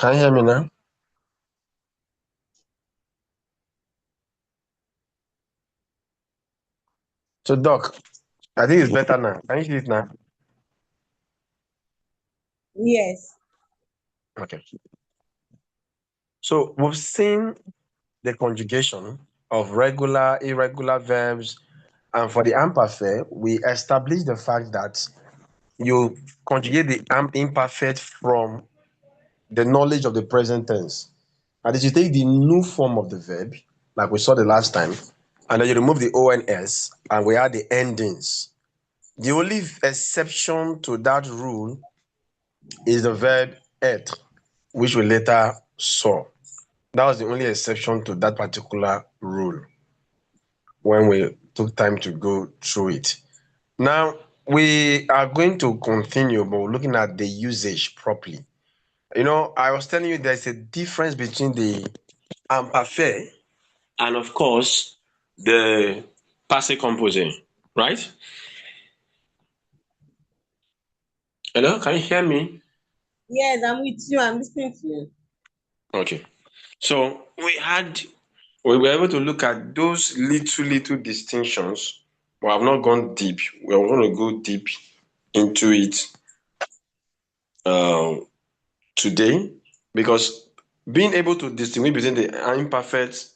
Can you hear me now? So, Doc, I think it's better now. Can you see it now? Yes. Okay. So, we've seen the conjugation of regular, irregular verbs. And for the imperfect, we established the fact that you conjugate the imperfect from the knowledge of the present tense. And if you take the new form of the verb, like we saw the last time, and then you remove the ONS and we add the endings. The only exception to that rule is the verb être, which we later saw. That was the only exception to that particular rule when we took time to go through it. Now, we are going to continue, but we're looking at the usage properly. You know, I was telling you there's a difference between the imparfait and, of course, the passé composé, right? Hello, can you hear me? Yes, I'm with you. I'm listening to you. Okay. So we were able to look at those little distinctions. We have not gone deep. We are going to go deep into it uh, today because being able to distinguish between the imperfect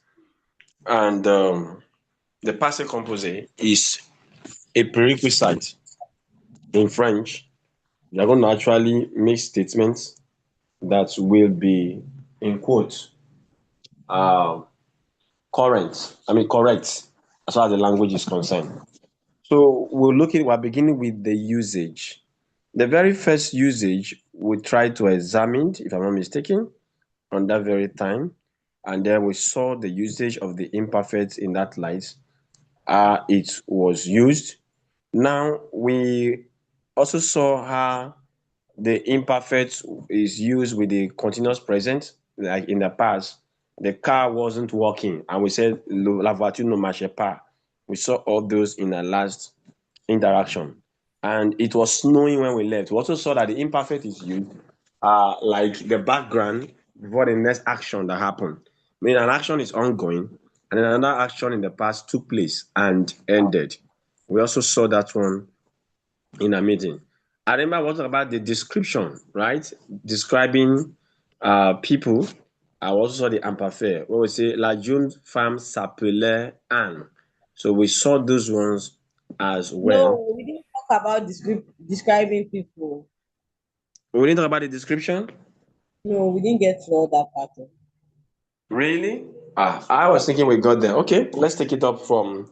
and the passive composé is a prerequisite in French. You are going to actually make statements that will be, in quotes, uh, correct as far as the language is concerned. So we're beginning with the usage. The very first usage we tried to examine, if I'm not mistaken, on that very time. And then we saw the usage of the imperfect in that light. It was used. Now we also saw how the imperfect is used with the continuous present, like in the past. The car wasn't working, and we said la voiture ne marchait pas. We saw all those in the last interaction. And it was snowing when we left. We also saw that the imperfect is used like the background before the next action that happened. I mean, an action is ongoing, and then another action in the past took place and ended. We also saw that one in a meeting. I remember what about the description, right? Describing people. I also saw the imperfect where we say La jeune femme s'appelait Anne. So we saw those ones as well. No, we didn't talk about describing people. We didn't talk about the description. No, we didn't get to all that part of it. Really? I was thinking we got there. Okay, let's take it up from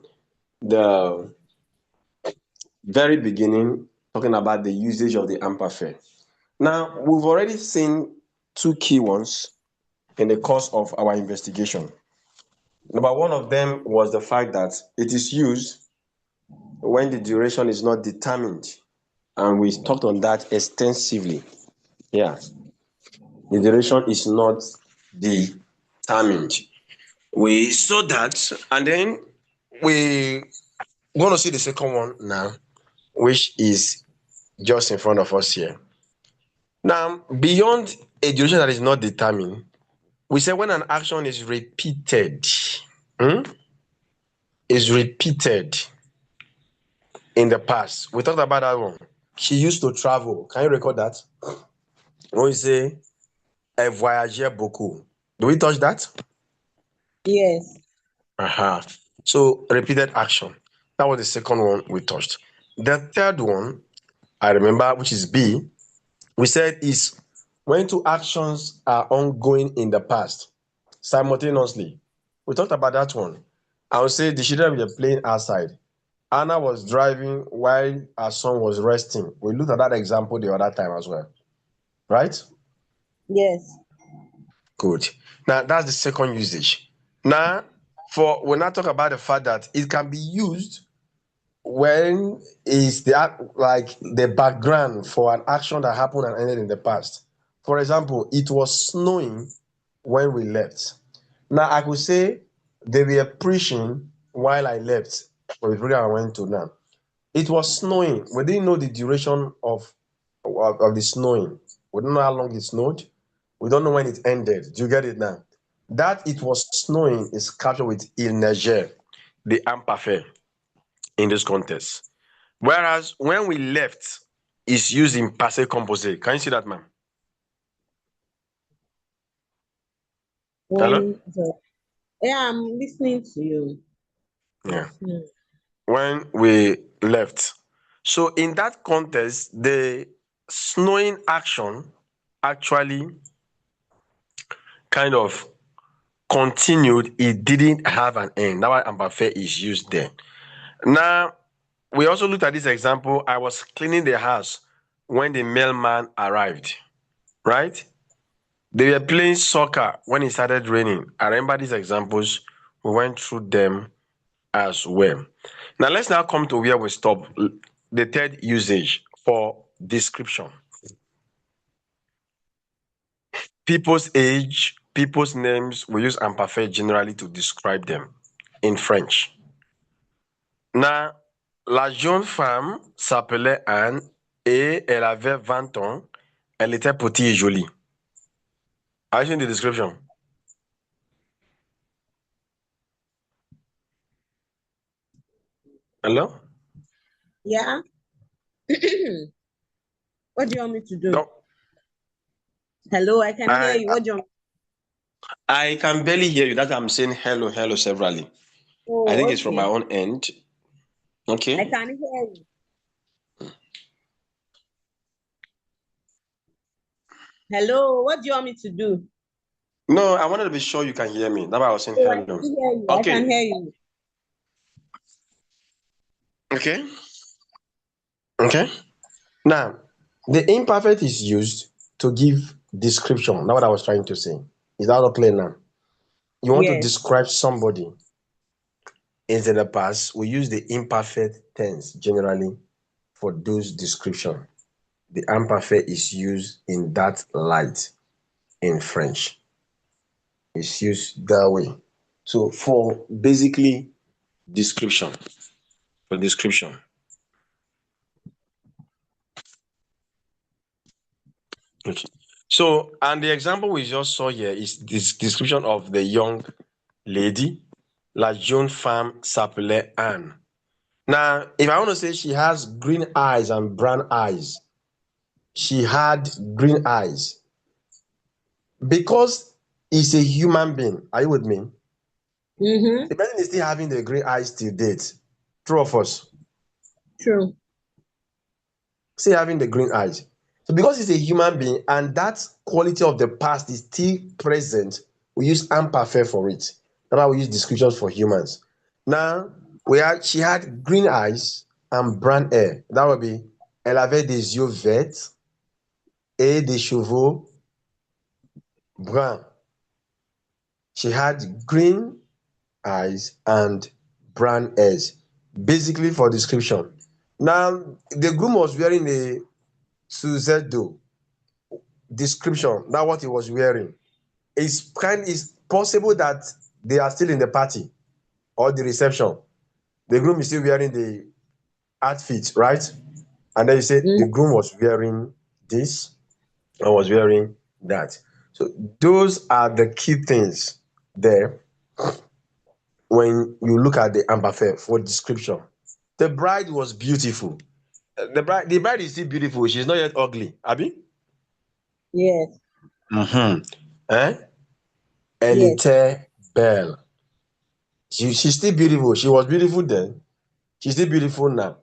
the very beginning, talking about the usage of the imperfect. Now, we've already seen two key ones in the course of our investigation. Number one of them was the fact that it is used when the duration is not determined. And we talked on that extensively. Yeah, the duration is not determined. We saw that, and then we going to see the second one now, which is just in front of us here. Now, beyond a duration that is not determined, we say when an action is repeated, hmm, is repeated in the past. We talked about that one. She used to travel. Can you record that? When we say elle voyageait beaucoup. Do we touch that? Yes. Uh-huh. So repeated action. That was the second one we touched. The third one, I remember, which is B, we said is when two actions are ongoing in the past simultaneously. We talked about that one. I would say the children were playing outside. Anna was driving while her son was resting. We looked at that example the other time as well, right? Yes. Good. Now that's the second usage. Now, when I talk about the fact that it can be used when is like the background for an action that happened and ended in the past. For example, it was snowing when we left. Now I could say they were preaching while I left for the program I went to now. It was snowing. We didn't know the duration of the snowing. We didn't know how long it snowed. We don't know when it ended. Do you get it now? That it was snowing is captured with il neigeait, the imperfect in this context. Whereas when we left is used in passé composé. Can you see that, ma'am? Hello? Yeah, I'm listening to you. Yeah. Hmm. When we left. So in that context, the snowing action actually kind of continued. It didn't have an end. That's why imperfect is used there. Now, we also looked at this example. I was cleaning the house when the mailman arrived, right? They were playing soccer when it started raining. I remember these examples. We went through them as well. Now, let's now come to where we stop. The third usage for description. People's age, people's names, we use imperfect generally to describe them in French. Now, la jeune femme s'appelait Anne et elle avait 20 ans. Elle était petite et jolie. Are you seeing the description? Hello? Yeah. What do you want me to do? No. Hello, I can hear I, you. What do you want? I can barely hear you. That's why I'm saying hello, hello severally. I think Oh, it's from my okay. own end. I Okay. can hear you. Hello, what do you want me to do? No, I wanted to be sure you can hear me. That's why I was saying Oh, I hello. can hear you. I can Okay. hear you. Okay. Okay. Now, the imperfect is used to give description. That's what I was trying to say. Is that not clear now? You want to Yes. describe somebody in the past, we use the imperfect tense generally for those description. The imperfect is used in that light in French. It's used that way. So for basically description, for description. Okay. So, and the example we just saw here is this description of the young lady. La jeune femme s'appelait Anne. Now, if I want to say she has green eyes and brown eyes, she had green eyes because he's a human being. Are you with me? Mm-hmm. The person is still having the green eyes till date. True of us. True. Still having the green eyes. So because he's a human being and that quality of the past is still present, we use imperfect for it. That's why we use descriptions for humans. Now, she had green eyes and brown hair. That would be elle avait des yeux verts et des cheveux bruns. She had green eyes and brown hairs. Basically for description. Now, the groom was wearing a Suzedo description. That's what he was wearing. It's possible that they are still in the party or the reception. The groom is still wearing the outfit, right? And then you say the Mm. groom was wearing this and was wearing that. So those are the key things there when you look at the imperfect for description. The bride was beautiful. The bride is still beautiful. She's not yet ugly. Abi? Yes. Mm-hmm. Eh? Elle Yes. était belle. She's still beautiful. She was beautiful then. She's still beautiful now.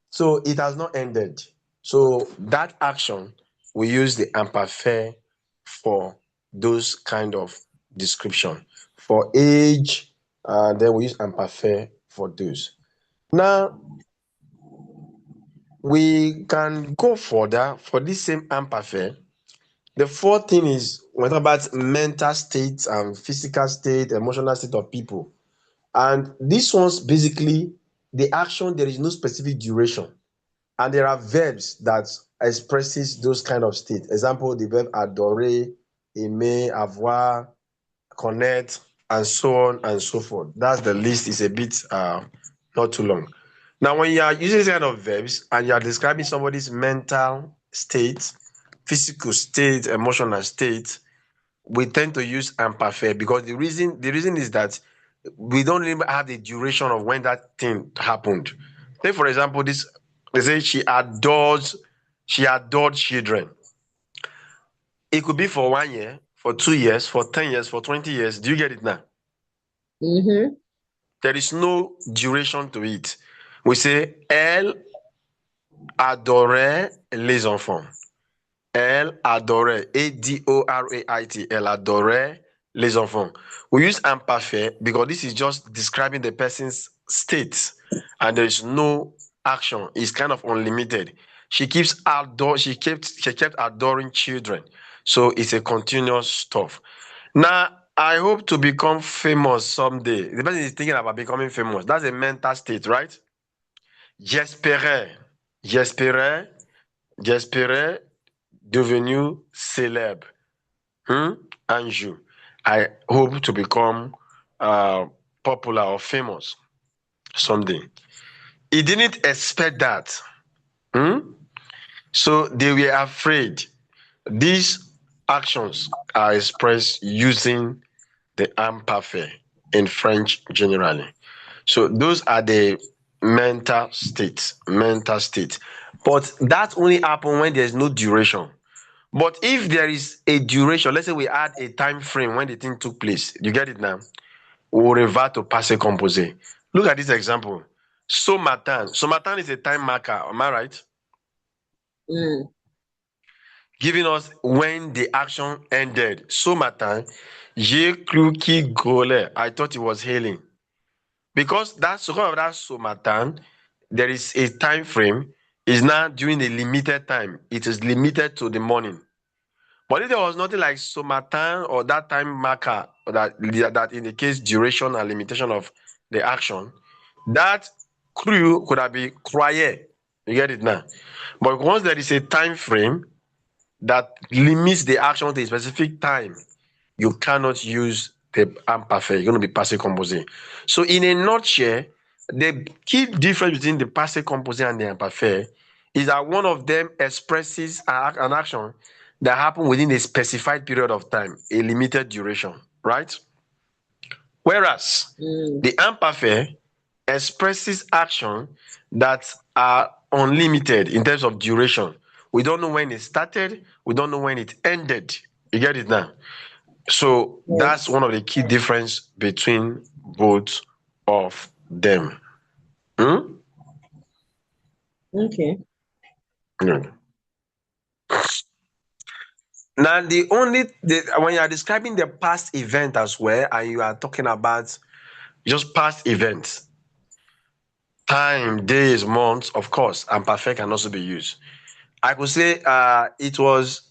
So it has not ended. So that action, we use the imperfect for those kind of description. For age, then we use imperfect for those. Now, we can go further for this same imperfect. The fourth thing is we talk about mental state and physical state, emotional state of people. And this one's basically the action, there is no specific duration. And there are verbs that expresses those kind of state. Example, the verb adorer, aimer, avoir, connect, and so on and so forth. That's the list. Is a bit not too long. Now, when you are using this kind of verbs and you are describing somebody's mental state, physical state, emotional state, we tend to use imperfect because the reason is that we don't even have the duration of when that thing happened. Take for example, this they say she adored children. It could be for 1 year, for 2 years, for 10 years, for 20 years. Do you get it now? Mm-hmm. There is no duration to it. We say elle adorait les enfants. Elle adorait, A-D-O-R-A-I-T, elle adorait les enfants. We use imperfect because this is just describing the person's state and there is no action. It's kind of unlimited. She kept adoring children. So it's a continuous stuff. Now, I hope to become famous someday. The person is thinking about becoming famous. That's a mental state, right? J'espérais, j'espérais, j'espérais devenu célèbre. Anju. I hope to become popular or famous someday. He didn't expect that. So they were afraid. These actions are expressed using the imperfect in French generally. So those are the mental states. Mental states. But that only happens when there's no duration. But if there is a duration, let's say we add a time frame when the thing took place, you get it now? We'll revert to passé composé. Look at this example. Ce matin. Ce matin is a time marker, am I right? Mm. Giving us when the action ended. Ce matin, j'ai cru qu'il grôlait. I thought it was hailing. Because that's because of that ce matin, there is a time frame, is now during a limited time. It is limited to the morning. But if there was nothing like ce matin or that time marker or that indicates duration and limitation of the action, that crew could have been croyait. You get it now? But once there is a time frame that limits the action to a specific time, you cannot use the imperfect. You're going to be passé composé. So in a nutshell, the key difference between the passé composé and the imperfect is that one of them expresses an action that happened within a specified period of time, a limited duration, right? Whereas the imperfect expresses action that are unlimited in terms of duration. We don't know when it started, we don't know when it ended. You get it now? So that's Yes. one of the key difference between both of them. Hmm? Okay. Yeah. Now, when you are describing the past event as well, and you are talking about just past events, time, days, months, of course, and perfect can also be used. I could say it was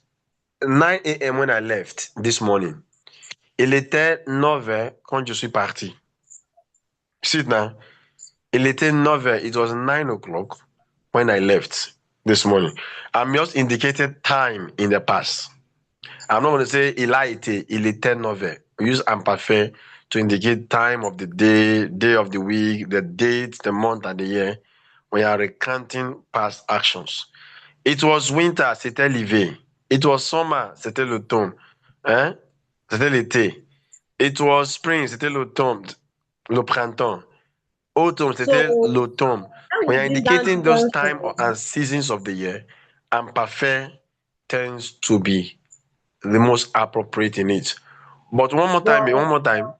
9 a.m. when I left this morning. Il était 9 heures quand je suis parti. See it now. Il était 9 heures. It was 9 o'clock when I left this morning. I'm just indicating time in the past. I'm not going to say il a été, il était 9 heures. We use imperfect to indicate time of the day, day of the week, the date, the month, and the year. We are recounting past actions. It was winter, c'était l'hiver. It was summer, c'était l'automne. Hein? C'était l'été. It was spring, c'était l'automne, le printemps. Autumn, c'était So l'automne. how When is you're it that indicating those different time from and seasons of the year, imperfect tends to be the most appropriate in it. But one more time,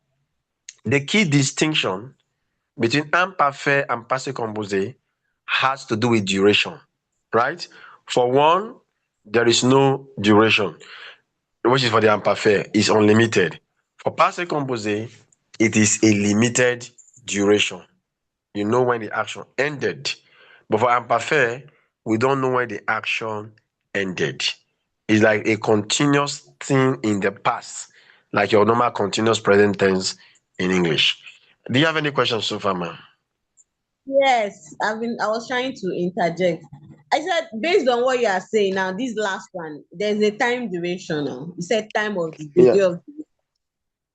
the key distinction between imperfect and passé composé has to do with duration, right? For one, there is no duration, which is for the imperfect, is unlimited. For passé composé, it is a limited duration. You know when the action ended. But for imperfect, we don't know when the action ended. It's like a continuous thing in the past, like your normal continuous present tense in English. Do you have any questions so far, ma'am? Yes, I was trying to interject. I said based on what you are saying now, this last one, there's a time duration now. You said time of the Yeah. day of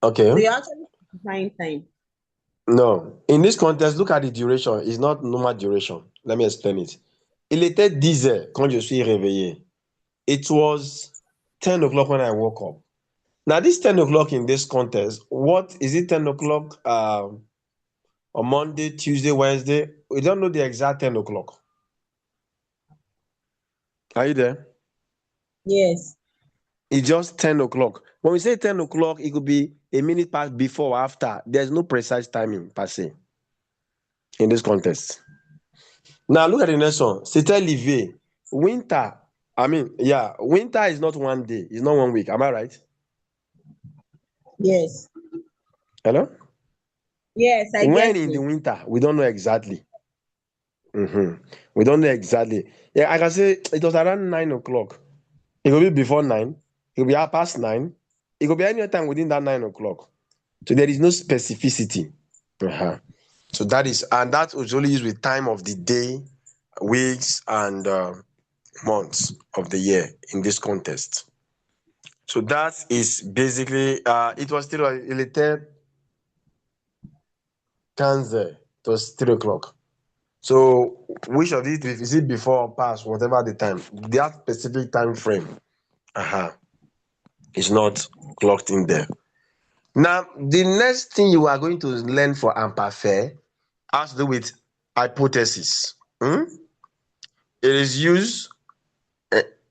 Okay. so you're actually specifying time. No. In this context, look at the duration. It's not normal duration. Let me explain it. Il était 10 heures quand je suis réveillé. It was 10 o'clock when I woke up. Now, this 10 o'clock in this contest, what is it 10 o'clock on Monday, Tuesday, Wednesday? We don't know the exact 10 o'clock. Are you there? Yes. It's just 10 o'clock. When we say 10 o'clock, it could be a minute past, before, or after. There's no precise timing per se in this contest. Now, look at the next one. C'était l'hiver. Winter. Winter is not one day. It's not 1 week. Am I right? Yes. Hello? Yes, I When get in the you. winter, we don't know exactly. We don't know exactly. Yeah, I can say it was around 9 o'clock. It will be before 9. It will be past 9. It could be any time within that 9 o'clock. So there is no specificity. So that was only used with time of the day, weeks, and months of the year in this contest. So that is basically, it was still il était 15 heures. It was 3 o'clock. So which of these is it, before or past, whatever the time, that specific time frame is not clocked in there. Now, the next thing you are going to learn for imparfait has to do with hypothesis. It is used,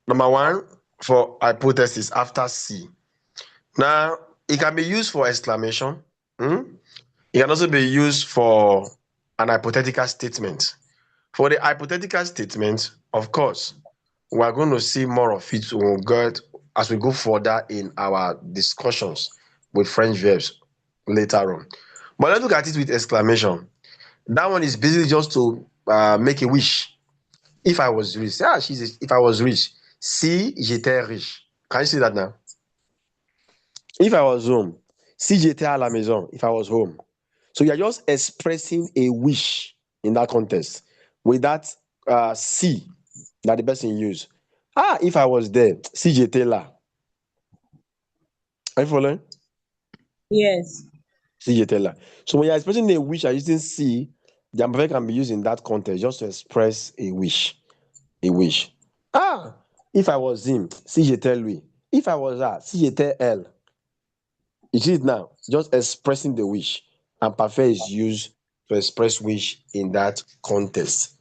number one, for hypothesis after C. Now, it can be used for exclamation. It can also be used for an hypothetical statement. For the hypothetical statement, of course, we are going to see more of it as we go further in our discussions with French verbs later on. But let's look at it with exclamation. That one is basically just to make a wish. If I was rich, if I was rich, si j'étais riche. Can you see that now? If I was home, si j'étais à la maison, if I was home. So you are just expressing a wish in that context with that si that the person used. If I was there, si j'étais là. Are you following? Yes. Si j'étais là. So when you're expressing a wish, you're using si, the imperfect can be used in that context just to express a wish. A wish. If I was him, si j'étais lui. If I was her, si j'étais elle. You see it now, just expressing the wish. And parfait is used to express wish in that context.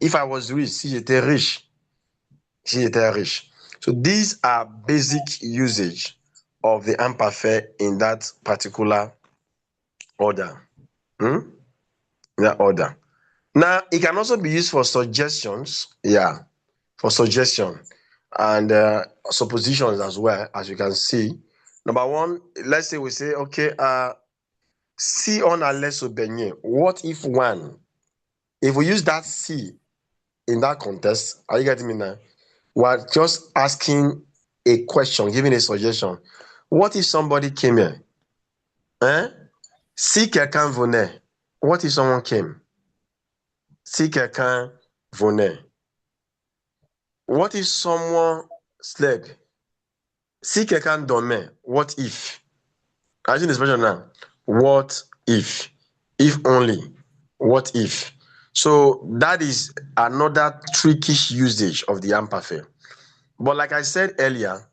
If I was rich, si j'étais riche. Si j'étais riche. So these are basic usage of the imperfect in that particular order. That order. Now, it can also be used for suggestions. Yeah, for suggestion and suppositions as well, as you can see. Number one, let's say we say, okay, si on allait se baigner, what if one? If we use that si in that context, are you getting me now? We're just asking a question, giving a suggestion. What if somebody came here? Si quelqu'un venait, what if someone came? Si quelqu'un venait. What if someone slept? Si quelqu'un dormait, what if? I see this expression now. What if? If only. What if? So that is another trickish usage of the imperfect. But like I said earlier,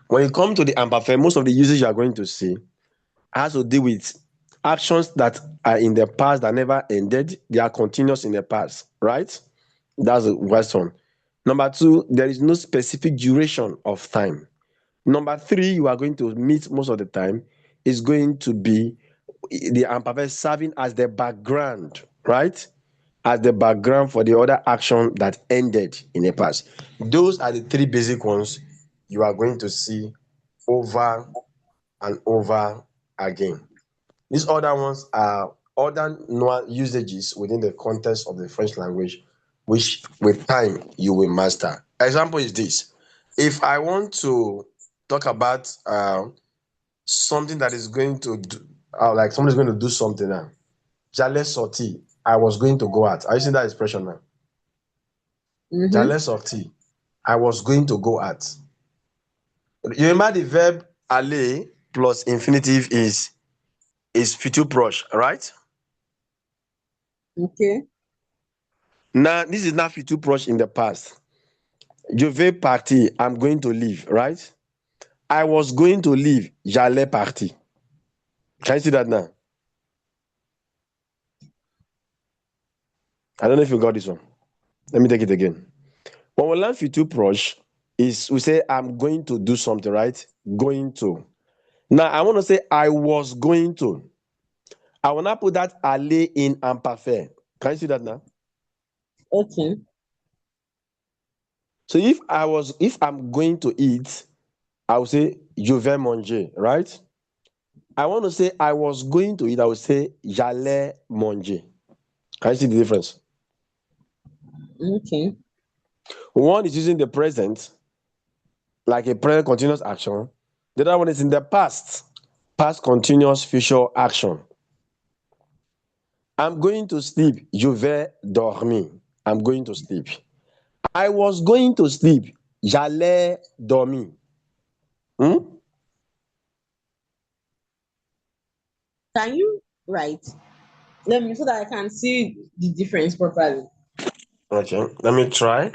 when you come to the imperfect, most of the usage you are going to see has to do with actions that are in the past that never ended. They are continuous in the past, right? That's the first one. Number two, there is no specific duration of time. Number three, you are going to meet most of the time is going to be the imperfect serving as the background, right? As the background for the other action that ended in the past. Those are the three basic ones you are going to see over and over again. These other ones are other usages within the context of the French language, which with time you will master. Example is this. If I want to talk about something that is going to do, like somebody's going to do something now. J'allais sortir. I was going to go out. Are you seeing that expression now? J'allais sortir. I was going to go out. You remember the verb aller plus infinitive is futur proche, right? Okay. Now, this is not futur proche in the past. Je vais partir. I'm going to leave, right? I was going to leave. J'allais partir. Can you see that now? I don't know if you got this one. Let me take it again. When we learn future proche, is we say I'm going to do something, right? Going to. Now I want to say I was going to. I will not put that aller in imparfait. Can you see that now? Okay. So if I'm going to eat, I will say je vais manger, right? I want to say I was going to eat, I will say j'allais manger. Can you see the difference? Okay. One is using the present, like a present continuous action. The other one is in the past, past continuous future action. I'm going to sleep. Je vais dormir. I'm going to sleep. I was going to sleep. J'allais dormir. Hmm? Can you write? Let me so that I can see the difference properly. Okay, let me try.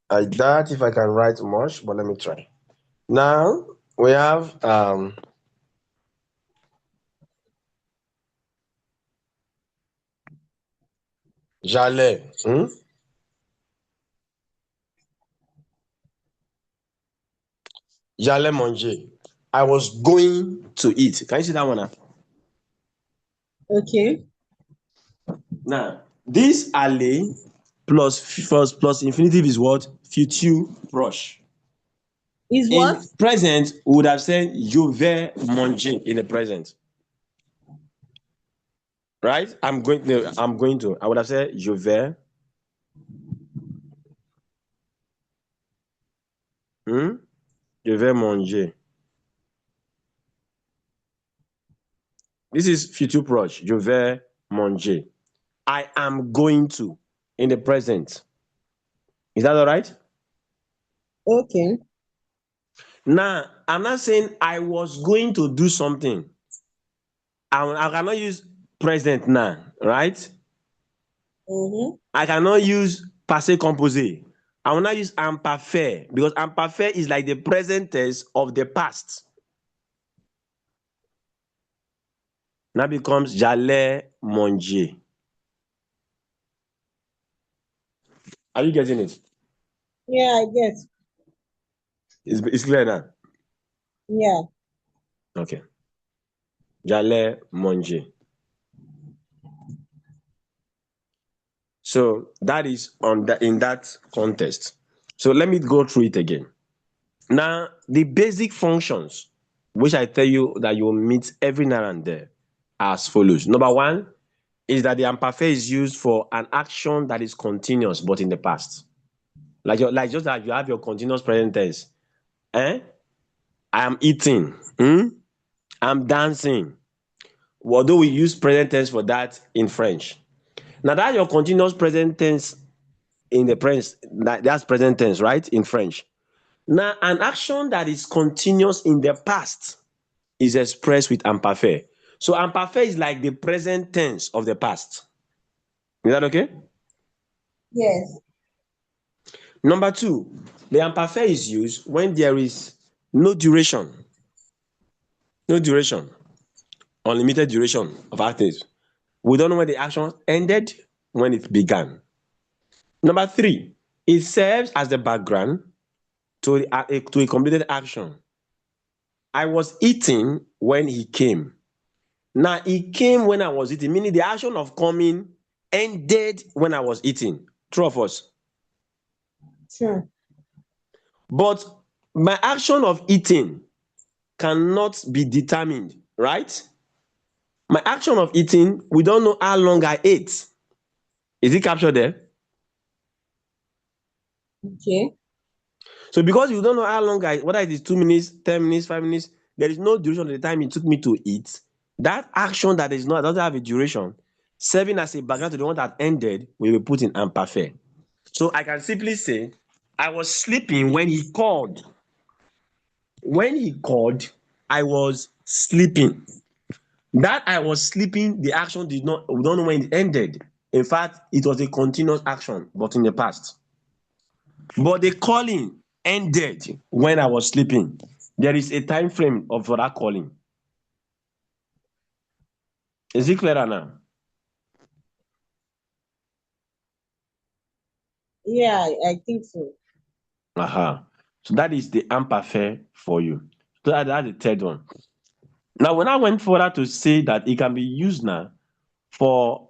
I doubt if I can write much, but let me try. Now we have j'allais. J'allais manger. I was going to eat. Can you see that one now? Okay. Now, this aller plus first plus infinitive is what? Future proche. Is what? In present, we would have said je vais manger in the present. Right? I'm going to. I would have said je vais. Je vais manger. This is future proche. Je vais manger. I am going to in the present. Is that all right? Okay. Now, I'm not saying I was going to do something. I cannot use present now, right? Mm-hmm. I cannot use passé composé. I will not use imparfait because imparfait is like the present tense of the past. Now becomes j'allais manger. Are you getting it? Yeah, I get. It's clear now. Yeah. Okay. J'allais manger. So that is in that context. So let me go through it again. Now, the basic functions, which I tell you that you will meet every now and then, as follows. Number one is that the imperfect is used for an action that is continuous but in the past. Like just that you have your continuous present tense. I am eating. I'm dancing. Although we use present tense for that in French. Now that your continuous present tense in the French, that's present tense, right? In French. Now, an action that is continuous in the past is expressed with imperfect. So imperfect is like the present tense of the past. Is that okay? Yes. Number two, the imperfect is used when there is no duration, unlimited duration of actions. We don't know when the action ended, when it began. Number three, it serves as the background to a completed action. I was eating when he came. Now, he came when I was eating, meaning the action of coming ended when I was eating. True of us. Sure. But my action of eating cannot be determined, right? My action of eating, we don't know how long I ate. Is it captured there? Okay. So because you don't know how long whether it is 2 minutes, 10 minutes, 5 minutes, there is no duration of the time it took me to eat. That action that doesn't have a duration, serving as a background to the one that ended, will be put in imperfect. So I can simply say, I was sleeping when he called. When he called, I was sleeping. That I was sleeping, the action we don't know when it ended. In fact, it was a continuous action, but in the past. But the calling ended when I was sleeping. There is a time frame of for that calling. Is it clearer now? Yeah, I think so. So that is the imperfect for you. So that's the third one. Now, when I went further to say that it can be used now for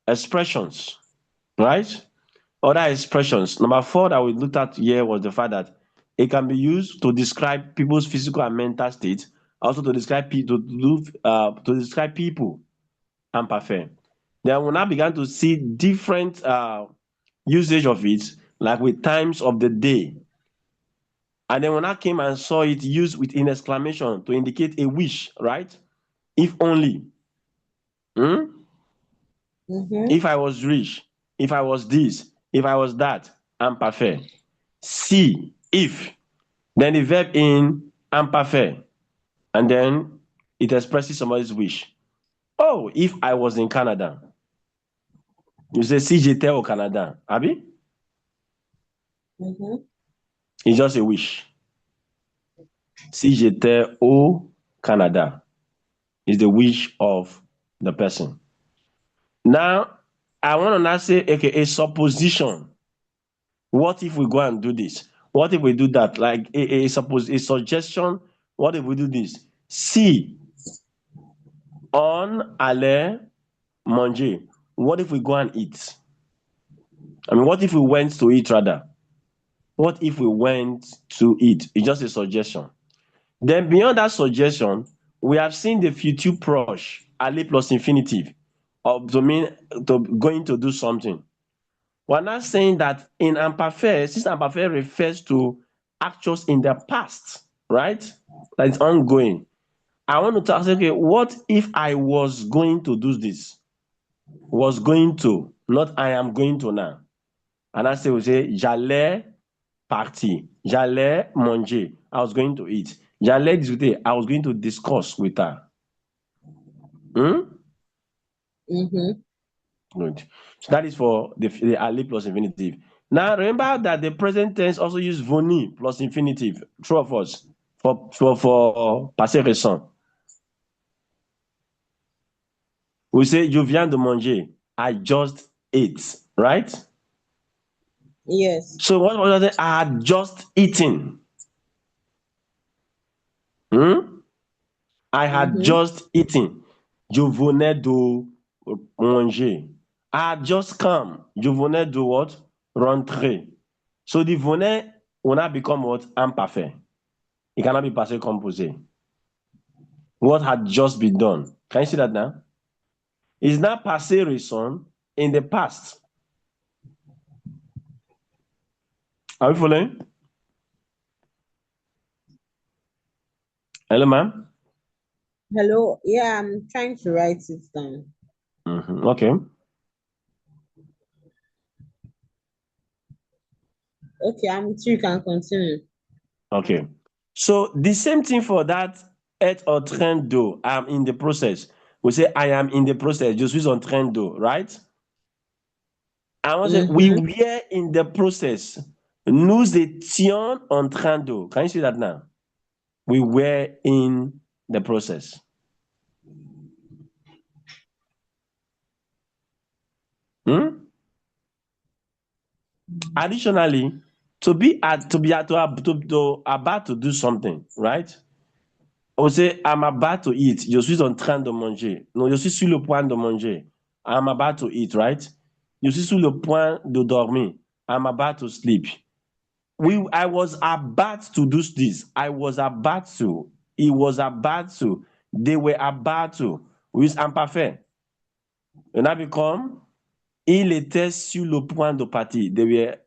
expressions, right? Other expressions. Number four that we looked at here was the fact that it can be used to describe people's physical and mental state, also to describe to describe people imperfect. Then when I began to see different usage of it, like with times of the day. And then when I came and saw it used with an exclamation to indicate a wish, right? If only. Hmm? Mm-hmm. If I was rich, if I was this, if I was that, imperfect. See, if. Then the verb in imperfect. And then it expresses somebody's wish. Oh, if I was in Canada. You say, si j'étais au Canada. Abi? Mm-hmm. It's just a wish. Si j'étais au Canada. Is the wish of the person. Now, I want to now say, okay, a supposition. What if we go and do this? What if we do that? Like a suggestion. What if we do this? Si on allait manger. What if we go and eat? I mean, what if we went to eat rather? What if we went to eat? It's just a suggestion. Then beyond that suggestion, we have seen the future proche, aller plus infinitive, of to mean to going to do something. We're not saying that in imperfect, since imperfect refers to actions in the past, right? That is ongoing. I want to tell you, okay, what if I was going to do this? Was going to, not I am going to now. And I say, we say, j'allais partir, j'allais manger, I was going to eat, j'allais discuter, I was going to discuss with her. Hmm? Mm-hmm. Good. So that is for the aller plus infinitive. Now remember that the present tense also use venir plus infinitive. True of us for passé récent. We say je viens de manger. I just ate, right? Yes. So what was it? I had just eaten. Hmm? I had Mm-hmm. just eaten. Je venais de manger. I had just come. Je venais de what? Rentrer. So the venait will now become what? Imperfect. It cannot be passé composé. What had just been done. Can you see that now? It's not passé récent in the past. Are we following? Hello, ma'am? Hello. Yeah, I'm trying to write it down. Okay. Okay, I'm with you. You can continue. Okay. So the same thing for that être en train de, I'm in the process. We say I am in the process. Je suis en train de, right? I want to say we Mm-hmm. were in the process. Nous étions en train de. Can you see that now? We were in the process. Hmm? Additionally, to about to do something, right? On say I'm about to eat. Je suis en train de manger. Non, je suis sur le point de manger. I'm about to eat, right? Je suis sur le point de dormir. I'm about to sleep. I was about to do this. I was about to. He was about to. They were about to. We use imperfect. And that become il était sur le point de partir. They were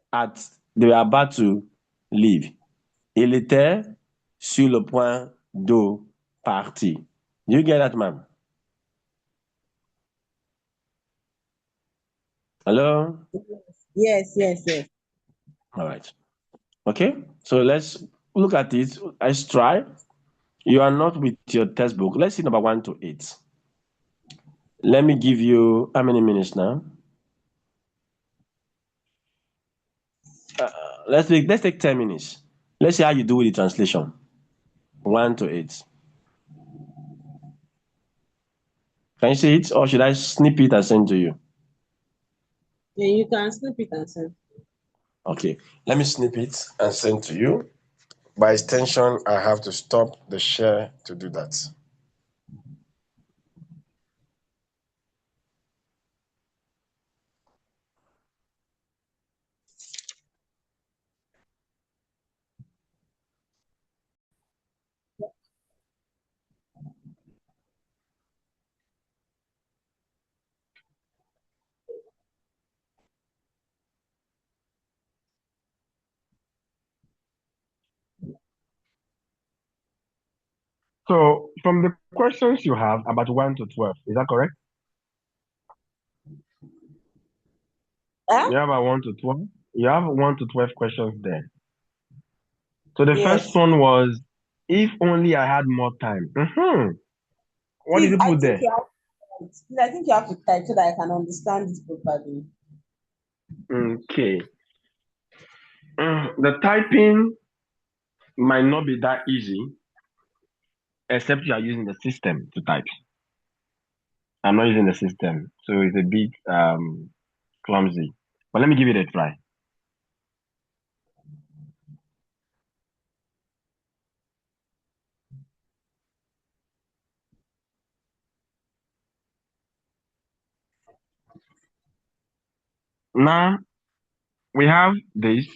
about to leave. Il était sur le point de partir. Do you get that, ma'am? Hello? Yes, yes, yes. All right. Okay. So let's look at it. Let's try. You are not with your textbook. Let's see number 1 to 8. Let me give you how many minutes now? let's take 10 minutes. Let's see how you do with the translation. 1 to 8. Can you see it, or should I snip it and send to you? Yeah, you can snip it and send. Okay, let me snip it and send to you. By extension, I have to stop the share to do that. So, from the questions you have about 1 to 12, is that correct? Huh? You have a 1 to 12? You have 1 to 12 questions there. So, the first Yes. one was, if only I had more time. What did Please, you put there? I think you have to type so that I can understand this properly. Okay. The typing might not be that easy, except you are using the system to type. I'm not using the system, so it's a bit clumsy. But let me give it a try. Now we have this.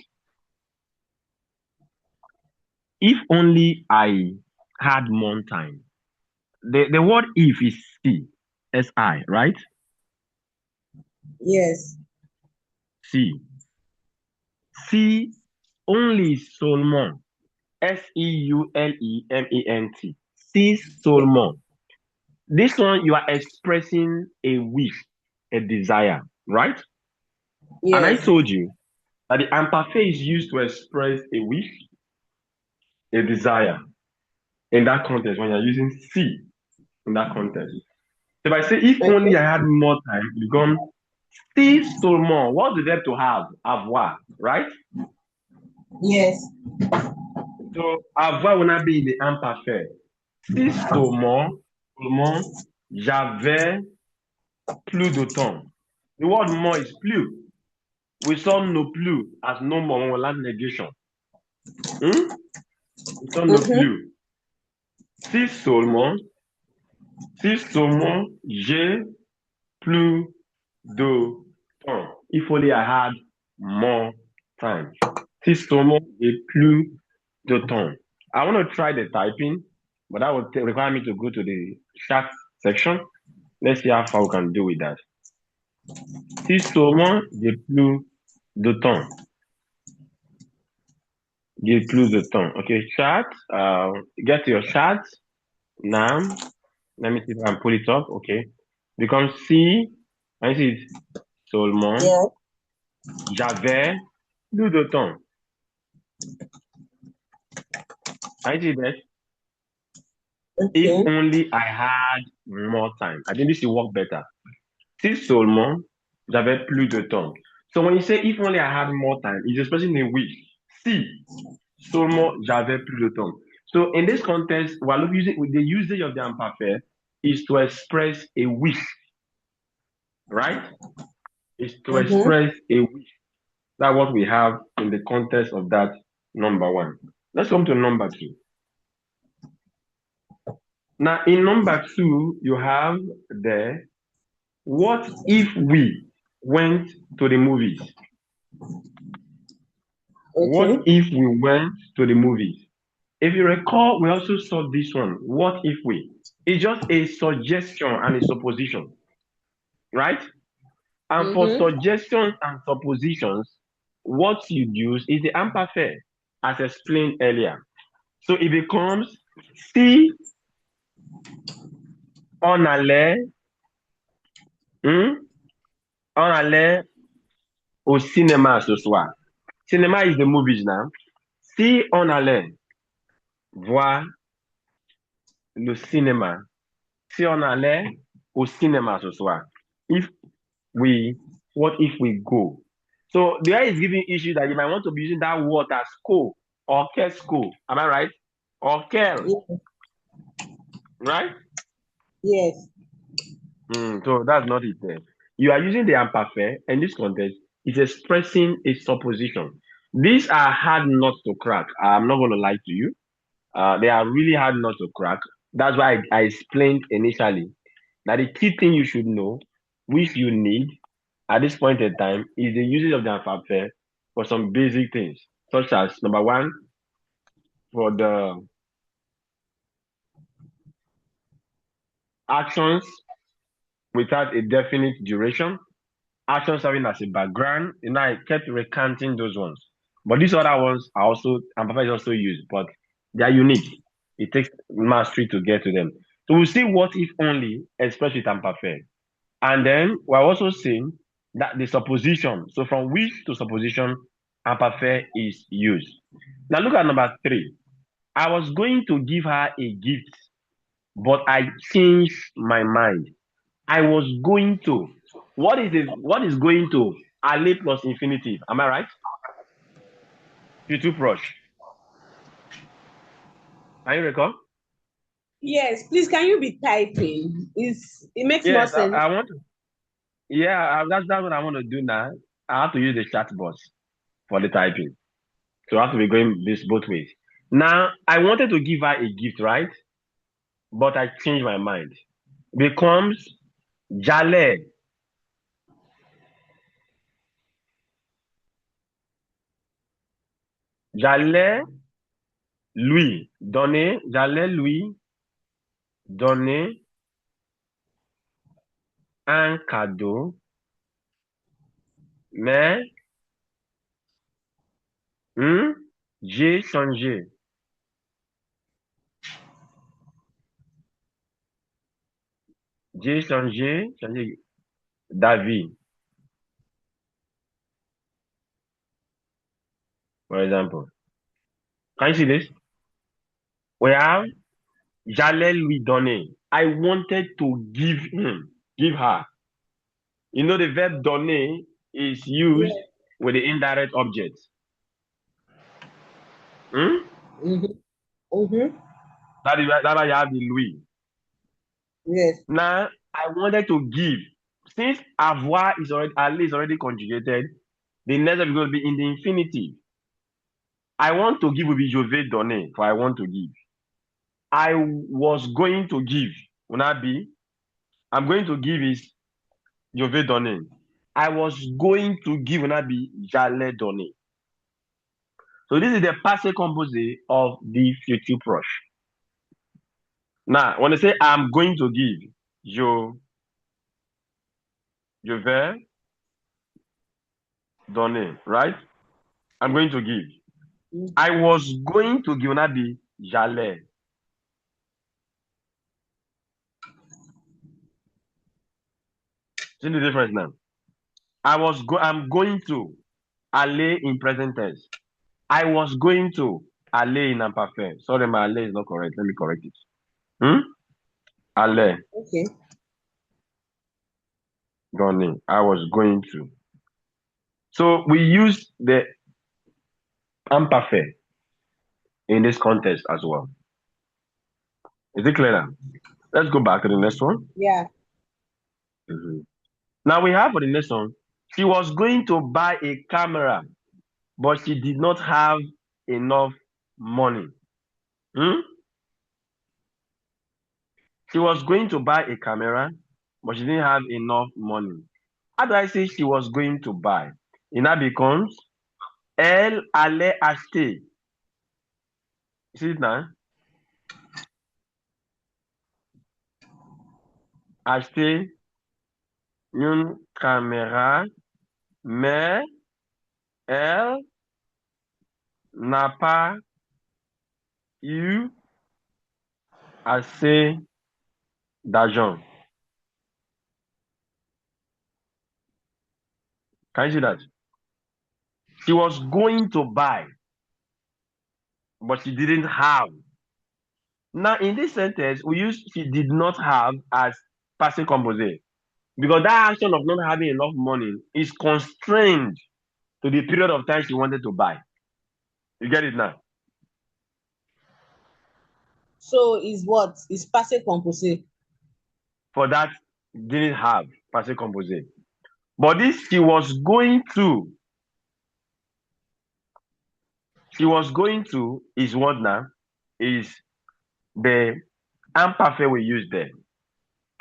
If only I had more time. The word if is si, right? Yes. Si. Si only seulement. Seulement. Si seulement. This one you are expressing a wish, a desire, right? And I Yes. told you that the imperfect is used to express a wish, a desire in that context when you're using si in that context. If I say if only Okay. I had more time, it becomes si seulement. What's the verb to have? Avoir, right? Yes. So avoir will not be in the imperfect. Si seulement, j'avais plus de temps. The word more is plus. We saw no plus as no more when we learn negation. We saw no Mm-hmm. plus. Si seulement, si seulement j'ai plus de temps. If only I had more time. Si seulement j'ai plus de temps. I want to try the typing, but that would require me to go to the chat section. Let's see how far we can do with that. Si seulement j'ai plus de temps. J'ai plus de temps. Okay, chat. Get your chat now. Let me see if I can pull it up. Okay. Become si. I see it. Seulement. Yeah. J'avais plus de temps. I see that. If Okay. only I had more time. I think this will work better. Si seulement j'avais plus de temps. So when you say if only I had more time, it's expressing a wish. Si seulement j'avais plus de temps. So in this context, while using with the usage of the imperfect is to express a wish, right? Is to Mm-hmm. express a wish. That's what we have in the context of that number one. Let's come to number two. Now, in number two, you have the what if we went to the movies? What Okay. if we went to the movies? If you recall, we also saw this one. What if we? It's just a suggestion and a supposition, right? And for Mm-hmm. suggestions and suppositions, what you use is the imperfect, as explained earlier. So it becomes si on allait, hmm, on allait au cinéma ce soir. Cinéma is the movies now. Si on allait voir le cinéma, si on allait au cinéma ce soir, if we, what if we go? So there is giving issue that you might want to be using that word as co or kesco. Am I right? Or kel, Yes. right? Yes. So that's not it there. You are using the imperfect, and this context is expressing a supposition. These are hard nuts to crack. I'm not going to lie to you. They are really hard nuts to crack. That's why I explained initially that the key thing you should know, which you need at this point in time, is the usage of the imperfect for some basic things, such as number one, for the actions without a definite duration, action serving as a background. I kept recanting those ones. But these other ones are also, and Papa is also used, but they are unique. It takes mastery to get to them. So we'll see what if only, especially with imperfect. And then we're also seeing that the supposition, so from which to supposition, imperfect is used. Now look at number 3. I was going to give her a gift, but I changed my mind. I was going to. What is going to? Ale plus infinitive. Am I right? Future brush. Can you recall? Yes. Please, can you be typing? It makes more Yes, I, sense. I want to. Yeah, that's what I want to do now. I have to use the chat box for the typing. So I have to be going this both ways. Now, I wanted to give her a gift, right? But I changed my mind. Becomes Jale. J'allais lui donner un cadeau, mais j'ai changé. Changé d'avis, for example. Can you see this? We have j'allais lui donner. I wanted to give her. You know, the verb donner is used Yes. with the indirect object. Hmm? Mm-hmm. Mm-hmm. That's why you have the lui. Yes. Now, I wanted to give. Since avoir is already, aller is already conjugated, the next verb is going to be in the infinitive. I want to give will be je vais donner, for I want to give. I was going to give will not be. I'm going to give is je vais donner. I was going to give will not be j'allais donner. So this is the passé composé of the future proche. Now, when I say I'm going to give, je vais donner, right? I'm going to give. I was going to give will not be j'allais. See the difference now? I'm going to aller in present tense. I was going to aller in imperfect. Sorry, my aller is not correct. Let me correct it. Aller, Okay. donner. I was going to. So we use the imperfect in this context as well. Is it clear now? Let's go back to the next one. Yeah. Now we have for the next one. She was going to buy a camera, but she did not have enough money. She was going to buy a camera, but she didn't have enough money. How do I say she was going to buy? It now becomes elle allait acheter. See it now? Acheter une caméra, mais elle n'a pas eu assez d'argent. Can you see that? She was going to buy, but she didn't have. Now, in this sentence, we use she did not have as passé composé because that action of not having enough money is constrained to the period of time she wanted to buy. You get it now? So is what? Is passé composé. For that, didn't have passé composé. But this she was going to is what now? Is the imperfect we use there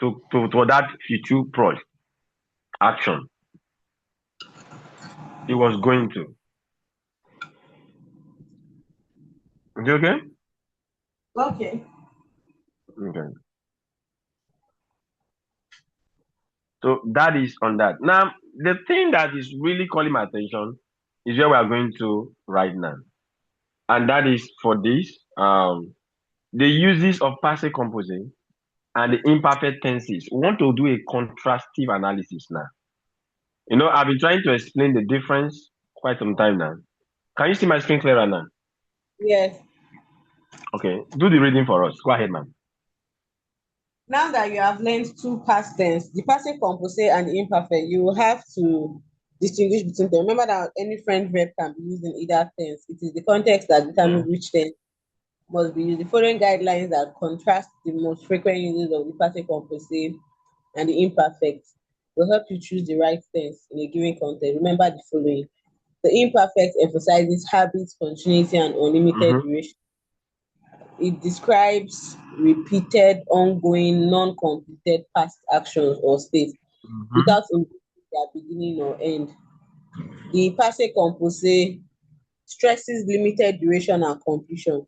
for that future project action. He was going to. Is it okay? Okay. Okay. So that is on that. Now, the thing that is really calling my attention is where we are going to right now. And that is for this, the uses of passive composing and the imperfect tenses. We want to do a contrastive analysis now. You know, I've been trying to explain the difference quite some time now. Can you see my screen clearer now? Yes. Okay, do the reading for us. Go ahead, ma'am. Now that you have learned two past tense, the passive composé and the imperfect, you will have to distinguish between them. Remember that any friend verb can be used in either tense. It is the context that determines which tense must be used. The following guidelines that contrast the most frequent uses of the passive composé and the imperfect will help you choose the right tense in a given context. Remember the following. The imperfect emphasizes habits, continuity, and unlimited Mm-hmm. duration. It describes repeated, ongoing, non-completed past actions or states Mm-hmm. without indicating their beginning or end. The passé composé stresses limited duration and completion.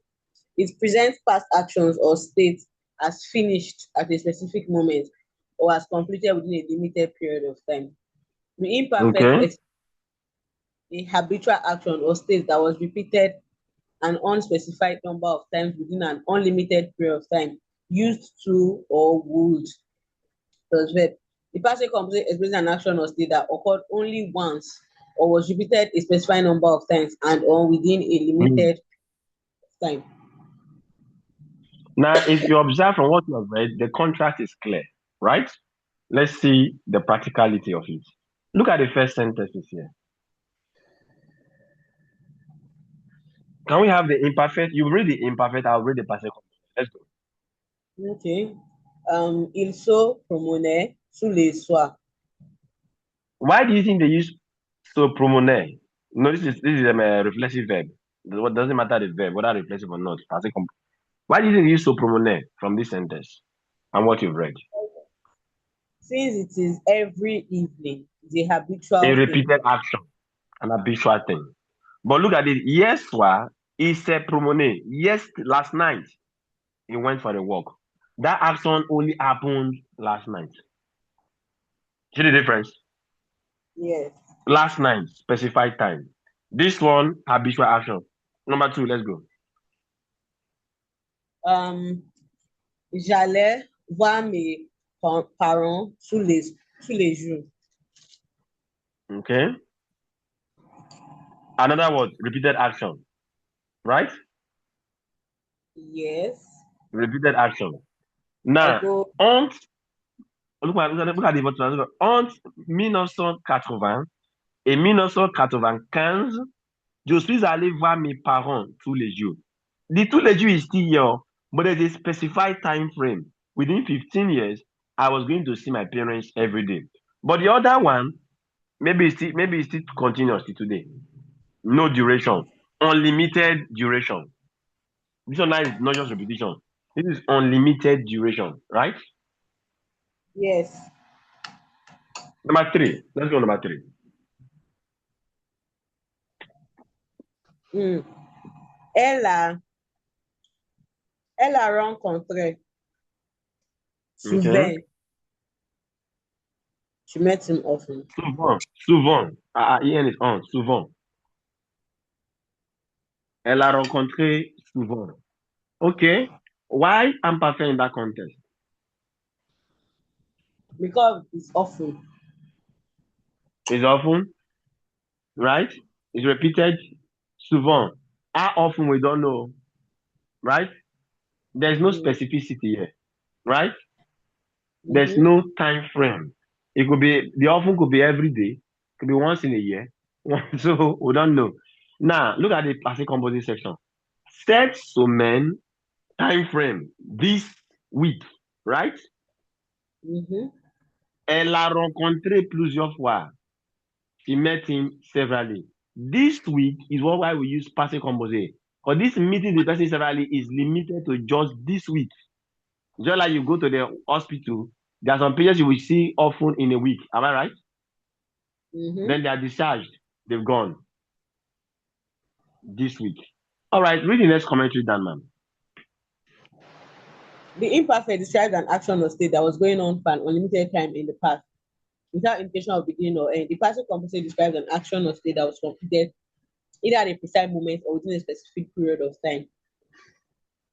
It presents past actions or states as finished at a specific moment or as completed within a limited period of time. The imperfect Okay. is a habitual action or state that was repeated an unspecified number of times within an unlimited period of time, used to or would plus verb. The passive composite expresses an action or state that occurred only once or was repeated a specified number of times and or within a Mm. limited time. Now, if you observe from what you have read, the contrast is clear, right? Let's see the practicality of it. Look at the first sentences here. Can we have the imperfect? You read the imperfect, I'll read the passive composite. Let's go. Okay. Il se promenait sous les soirs. Why do you think they use so promoner? No, this is a reflexive verb. What doesn't matter the verb, whether reflexive or not. Why do you think they use so promoner from this sentence and what you've read? Since it is every evening, it's a A habitual thing. repeated action, an habitual thing. But look at it. Yes, is a promoner. Yes, last night he went for a walk. That action only happened last night. See the difference? Yes. Last night, specified time. This one, habitual action. Number two, let's go. J'allais voir mes parents tous les jours. Okay. Another word, repeated action. Right? Yes. Repeated action. I Now, go. entre, look at the vote. Entre 1980 et 1995, je suis allé voir mes parents tous les jours. The tous les jours is still here, but there's a specified time frame. Within 15 years, I was going to see my parents every day. But the other one, maybe it's still continuous till today. No duration, unlimited duration. This one now is not just repetition. This is unlimited duration, right? Yes. Number three. Let's go number three. Mm. Elle a rencontré Okay. souvent. She met him often. Souvent. IN is on. Souvent. Elle a rencontré souvent. Okay. Why imperfect in that context? Because it's often. It's often, right? It's repeated souvent. How often we don't know, right? There's no Mm-hmm. specificity here, right? There's Mm-hmm. no time frame. It could be the often could be every day, could be once in a year, So we don't know. Now look at the passé composé section. Cette semaine, time frame, this week, right? Mhm. Elle l'a rencontré plusieurs fois. She met him severally. This week is why we use passé composé. Because this meeting the person severally is limited to just this week. Just like you go to the hospital, there are some patients you will see often in a week. Am I right? Mhm. Then they are discharged. They've gone this week. All right, read the next commentary down, ma'am. The imperfect describes an action or state that was going on for an unlimited time in the past without indication of beginning or end. The passive composite describes an action or state that was completed either at a precise moment or within a specific period of time.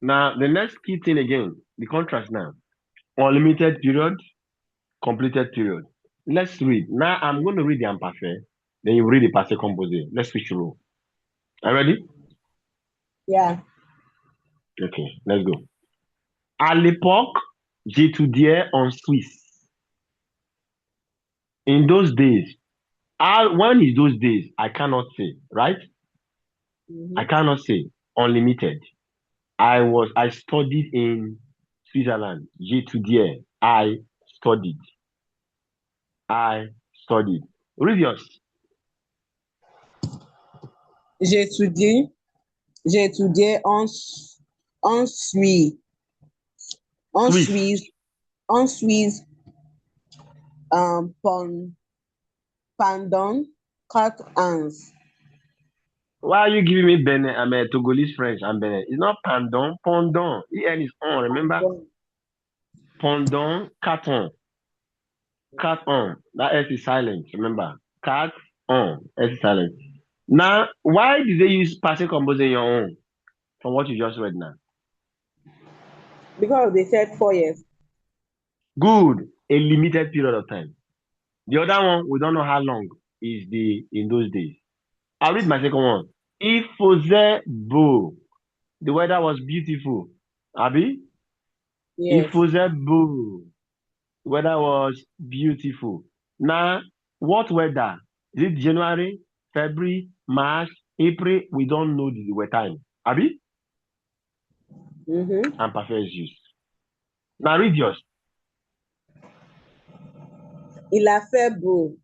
Now, the next key thing again, the contrast now. Unlimited period, completed period. Let's read. Now, I'm going to read the imperfect. Then you read the passé composé. Let's switch role. Are you ready? Yeah. Okay, let's go. À l'époque, j'étudiais en Suisse. In those days, when is those days? I cannot say, right? I Mm-hmm. cannot say unlimited. I studied in Switzerland. J'étudiais. I studied. I studied. Read yours. J'ai étudié, j'ai étudié en Suisse, en Swiss. Suisse, en Suisse pendant 4 ans. Why are you giving me Benin? I'm a Togolese French. I'm Benin. It's not pendant. Pendant. EN is on. Remember? Pendant. Pendant 4 ans. 4 ans. That S is silent. Remember? 4 ans. S is silent. Now, why did they use passé composé in your own? From what you just read now. Because they said 4 years. Good. A limited period of time. The other one, we don't know how long is in those days. I'll read my second one. Il faisait beau. The weather was beautiful. Abi? Il Yes. faisait beau. The weather was beautiful. Now, what weather? Is it January, February, March, April? We don't know the weather time. Abi? Mm-hmm. And perfect is used. Now read yours. Il a fait beau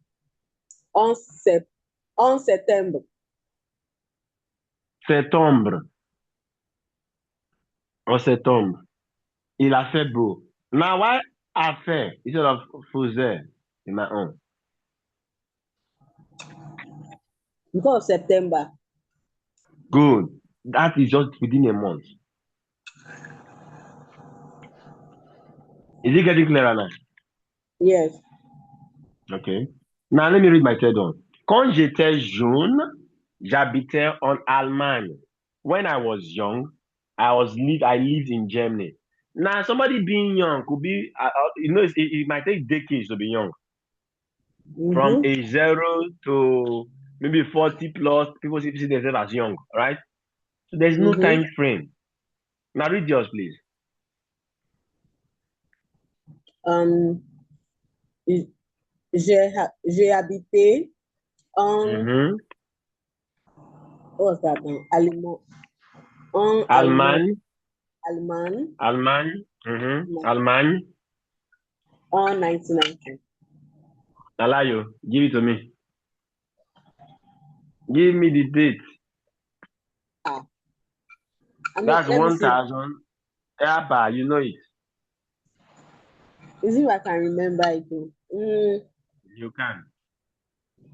en, en septembre. Septembre. En septembre. Il a fait beau. Now, why a fait instead of faisait in my own? Because of September. Good. That is just within a month. Is it getting clearer now? Yes. Okay. Now, let me read my third one. Quand j'étais jeune, j'habitais en Allemagne. When I was young, I lived in Germany. Now, somebody being young could be, it might take decades to be young. From Mm-hmm. age 0 to maybe 40 plus, people see themselves as young, right? So there's no Mm-hmm. time frame. Now read yours, please. Um, j'ai habité en, Mm-hmm. what's that now? Allemand. En Allemand. Allemagne, Allemand. Allemagne, Allemagne. En 1990. Alayo, give it to me. Give me the date. Ah, I mean, That's let me see. 1,000. Eba, you know it. Is if I can remember it. You can.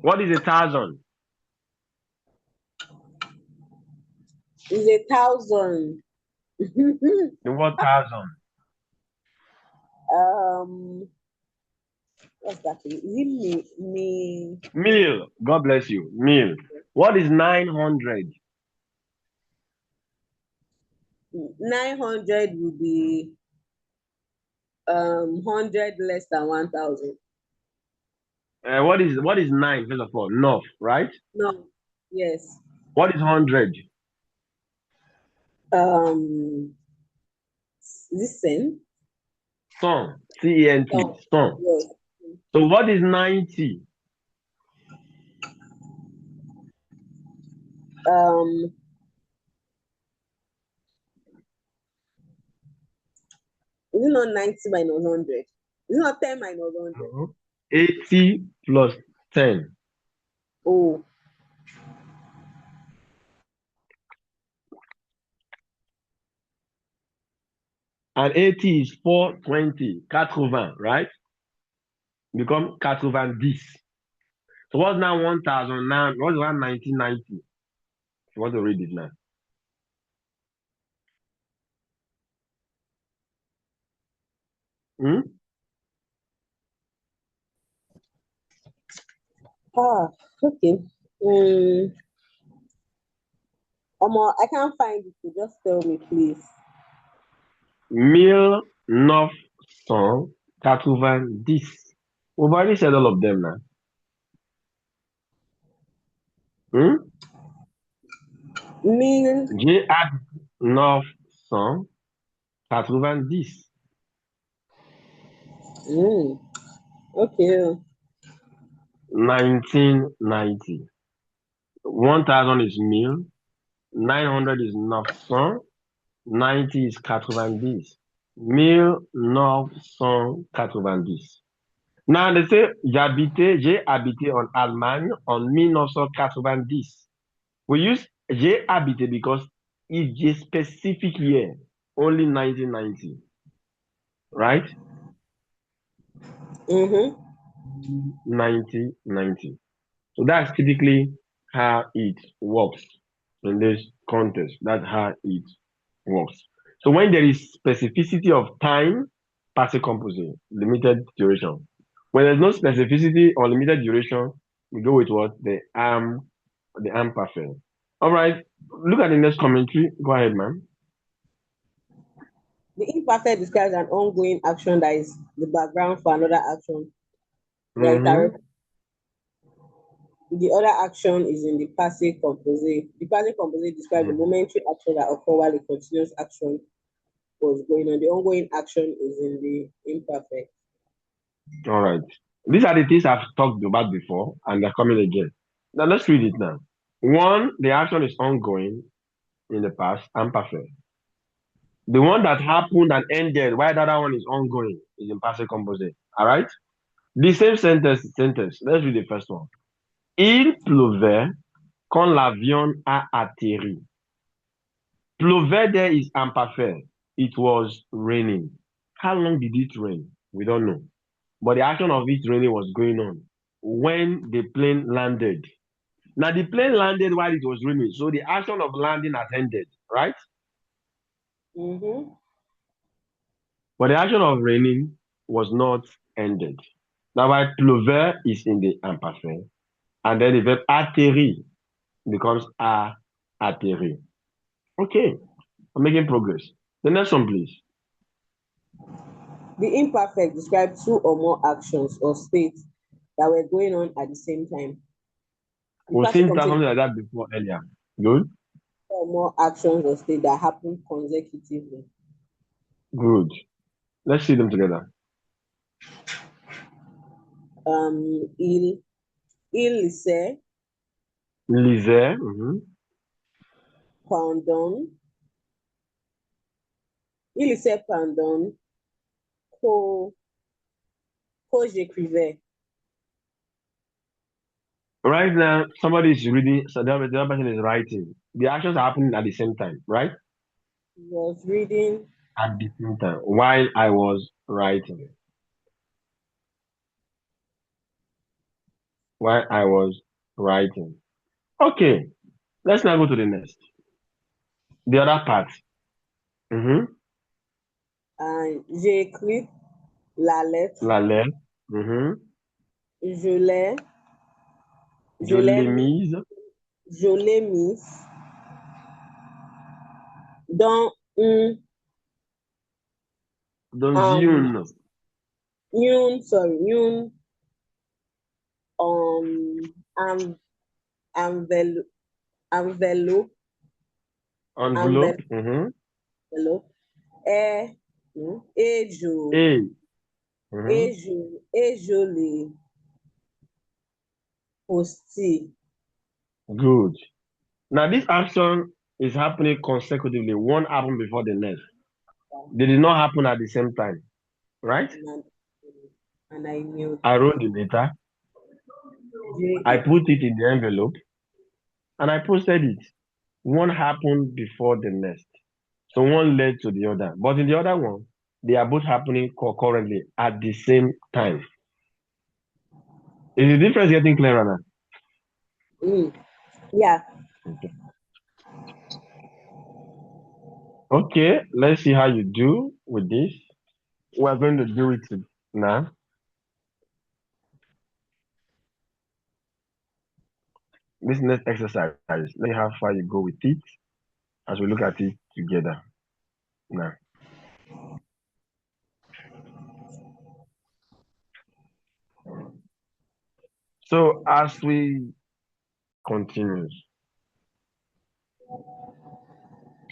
What is 1,000? It's 1,000. The word thousand. um, what's that? Is it me? Mil. God bless you. Mil. What is 900? 900 would be 100 less than 1,000. What is nine, first of all? North, right? No. Yes. What is 100? Um, listen. Son. CENT. So, Son. yes. So what is 90? Is it not 90 minus 100? Is it not 10 minus 100? 80 plus 10. Oh, And 80 is 420. 80, right? Become 90. So what's now 1000 now? What's 1990? If you want to read it now. Hmm? Okay. I can't find it. So just tell me, please. 1990. We've already said all of them now. Hmm? Mille. J'ai habité 990. Okay. 1990. 1000 is 1000. 900 is 900. 90 is 90. 1990. Now, they say, j'ai habité en Allemagne en 1990. We use j'ai habité because it's a specific year, only 1990, right? Mm-hmm. 1990. So that's typically how it works in this context. That's how it works. So when there is specificity of time, passive composite, limited duration. When there's no specificity or limited duration, we go with what? The am perfect. All right. Look at the next commentary. Go ahead, man. The imperfect describes an ongoing action that is the background for another action. That Mm-hmm. The other action is in the passive composite. The passive composite describes the Mm-hmm. momentary action that occurs while a continuous action was going on. The ongoing action is in the imperfect. All right. These are the things I've talked about before, and they're coming again. Now let's read it now. One, the action is ongoing in the past and perfect. The one that happened and ended, while the other one is ongoing, is in passive composite. All right. The same sentence. Let's read the first one. Il pleuvait quand l'avion a atterri. Pleuvait there is imperfect. It was raining. How long did it rain? We don't know. But the action of it raining was going on when the plane landed. Now the plane landed while it was raining, so the action of landing has ended, right? Mm-hmm. But the action of raining was not ended. Now why pleuvoir is in the imperfect, and then the verb atterrir becomes a atterrir. Okay, I'm making progress. The next one, please. The imperfect describes two or more actions or states that were going on at the same time. The We've passive seen composite something like that before earlier. Good, two or more actions or states that happen consecutively. good. Let's see them together. Il, il lisait Lisait, mhm. pendant, il lisait pendant que, que j'écrivais. Right now, somebody is reading, so the other person is writing. The actions are happening at the same time, right? He was reading. At the same time, while I was writing. While I was writing. Okay, let's now go to the next. The other part. Mm-hmm. J'ai écrit la lettre. La lettre. Mm-hmm. Je l'ai, je Je l'ai l'ai mis, mise je l'ai mise dans dans um, une une um, envelope, envelope, envelope. Mm-hmm. envelope, et, et Et. Mm-hmm. et je l'ai posté. Good. Now, this action is happening consecutively. One happened before the next. They did not happen at the same time, right? And I knew I wrote the letter, I J. put it in the envelope, and I posted it. One happened before the next. So one led to the other. But in the other one, they are both happening concurrently at the same time. Is the difference getting clearer now? Mm. Yeah. Okay. Okay, let's see how you do with this. We're going to do it now. This next exercise, let's see how far you go with it as we look at it together now. So as we continue,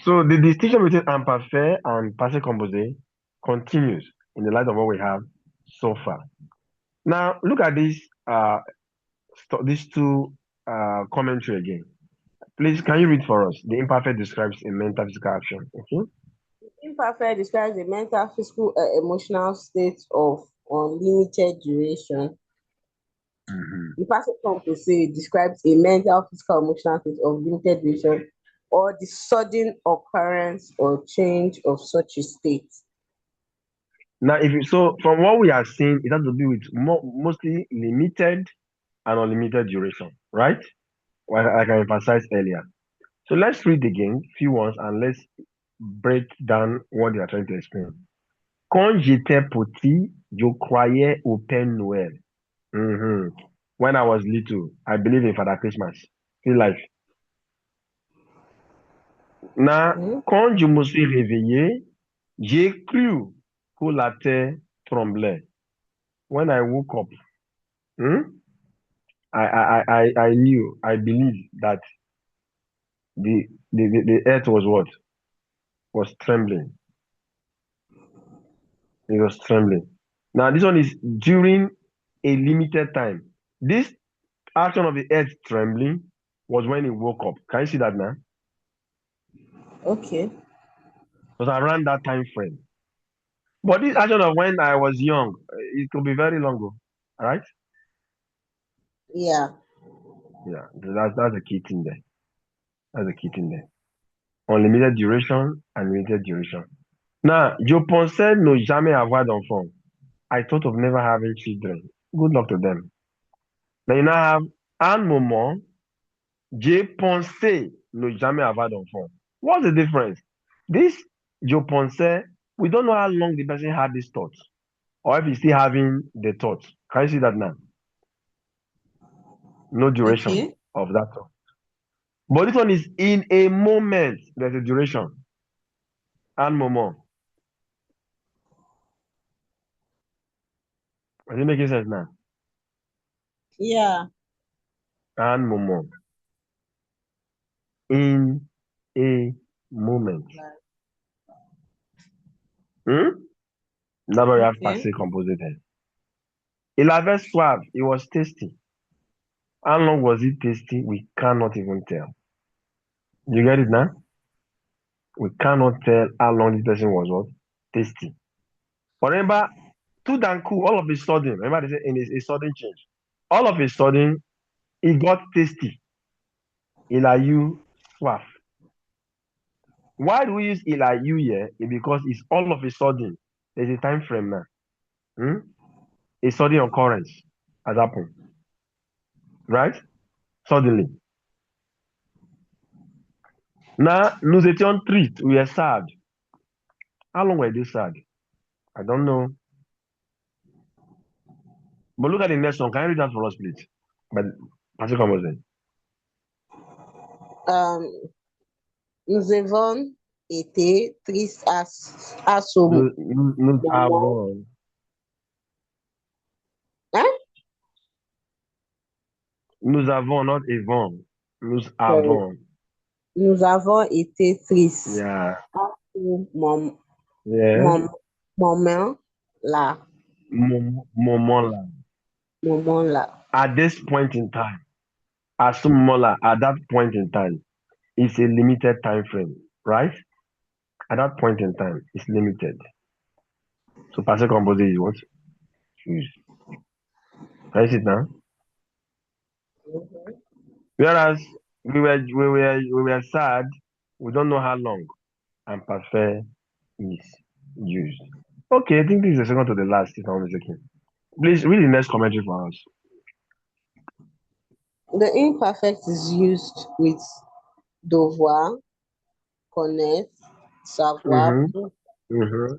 so the distinction between imparfait and passé composé continues in the light of what we have so far. Now look at this these two commentary again. Please, can you read for us? The imperfect describes a mental physical action. Okay. Imperfect describes a mental, physical, emotional state of unlimited duration. Mhm. The passive composite describes a mental, physical, emotional state of limited duration or the sudden occurrence or change of such a state. Now, if you, so from what we are seeing, it has to do with mostly limited and unlimited duration, right? Like I emphasized earlier. So let's read again, few ones, and let's break down what they are trying to explain. Quand j'étais petit, je croyais au Père Noël. Mhm. When I was little, I believe in Father Christmas. Still life. Now, Hmm? quand je me suis réveillé, j'ai cru que la terre tremblait. When I woke up, hmm, I knew, I believed that the earth was what? Was trembling. It was trembling. Now, this one is during a limited time. This action of the earth trembling was when he woke up. Can you see that now? Okay. It was around that time frame. But this action of when I was young, it could be very long ago. All right? Yeah. Yeah, that's the key thing there. That's the key thing there. Unlimited duration and limited duration. Now, je pensais ne jamais avoir d'enfant. I thought of never having children. Good luck to them. Now you now have un moment, j'ai pensé ne jamais avoir d'enfant. What's the difference? This je pensais, we don't know how long the person had this thought, or if he's still having the thought. Can you see that now? No duration Okay. of that thought. But this one is in a moment. There's a duration. Un moment. Is it making sense now? Yeah. Un moment. In a moment. Hmm? That's why we have Okay. passé composé there. Il avait soif. It was tasty. How long was it tasty? We cannot even tell. You get it now? We cannot tell how long this person was what? Tasty. But remember, tout d'un coup, all of a sudden, remember they say in a sudden change. All of a sudden, it got tasty. Il a eu soif. Why do we use il a eu here? It's because it's all of a sudden. There's a time frame now. Hmm? A sudden occurrence has happened. Right? Suddenly. Now, nous étions tristes. We are sad. How long were they sad? I don't know. But look at the next one. Can you read that for us, please? But Pastor Commons. Um, nous avons été tristes à ce Nous moment. avons, Hein? nous avons, not avons. Nous Sorry. avons. Nous avons été tristes Yeah. à ce Yeah. mom- moment-là. Moment là. Moment-là. At this point in time. À ce moment-là, at that point in time. is a limited time frame, right? At that point in time, it's limited. So passé composé is what? Used. Can you see it now? Mhm. Whereas we were sad, we don't know how long, and parfait is used. Okay, I think this is the second to the last, if I'm not mistaken. Please read the next commentary for us. The imperfect is used with devoir, connaître, savoir, Mm-hmm. Mm-hmm.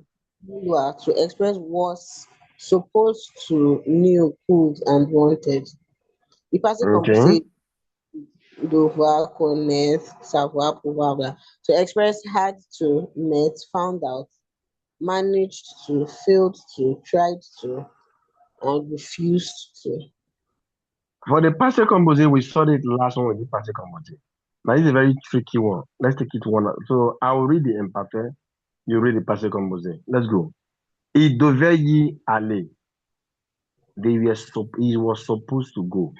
vouloir to express what's supposed to, knew, could, and wanted. The passive Okay. composite devoir, connaître, savoir, pouvoir, blah. To express had to, met, found out, managed to, failed to, tried to, and refused to. For the passé composé, we saw it last one with the passé composé. Now, this is a very tricky one. Let's take it one. So, I'll read the imparfait, you read the passé composé. Let's go. Il devait y aller. He was supposed to go.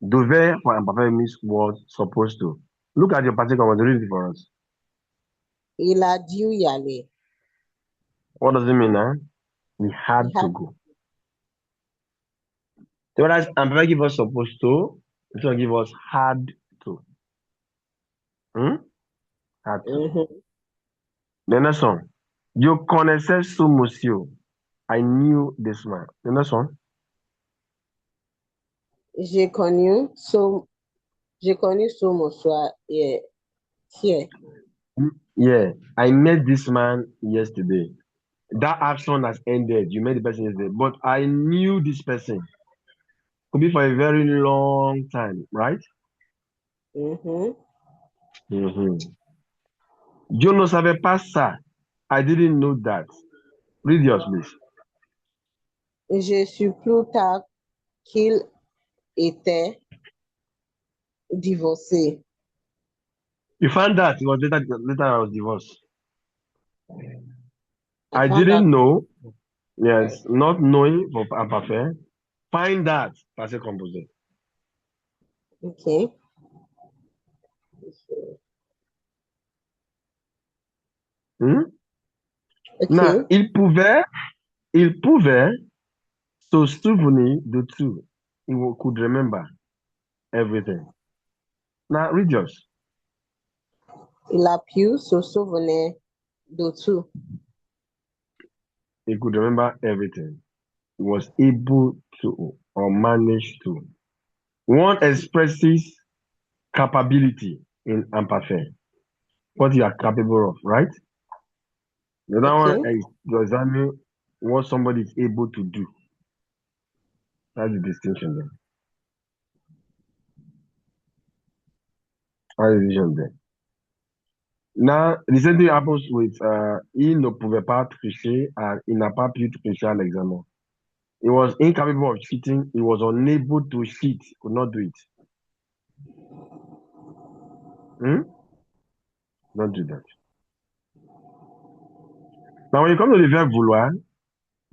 Devait for imperfect means was supposed to. Look at your passé composé, read it for us. Il a dû y aller. What does it mean now? We He had to had go. So, whereas imperfect give us supposed to, it's going to give us had to. Hmm? Had to. mhm. The next one. Je connaissais ce monsieur. I knew this man. The next one. J'ai connu so j'ai connu so monsieur yeah, here. Yeah, I met this man yesterday. That action has ended. You met the person yesterday, but I knew this person. Could be for a very long time, right? Mhm. Mm-hmm. Je ne savais pas ça. I didn't know that. Read yours, please. J'ai su plus tard qu'il était divorcé. You found that it was later I was divorced. I I found out. didn't know. Yes, not knowing for imparfait. Find that. Passé composé. Okay. Hmm? Now, Okay. il pouvait se souvenir de tout. Could remember everything. Now, read yours. Il a pu se souvenir de tout. He could remember everything. He was able to or managed to. One expresses capability in empathy, what you are capable of, right? The other one Okay. is to examine what somebody is able to do. That's the distinction there. That's the distinction there. Now, the same thing happens with il ne pouvait pas tricher and il n'a pas pu tricher à l'examen. He was incapable of cheating. He was unable to cheat. Could not do it. Hmm? Not do that. Now, when you come to the verb vouloir,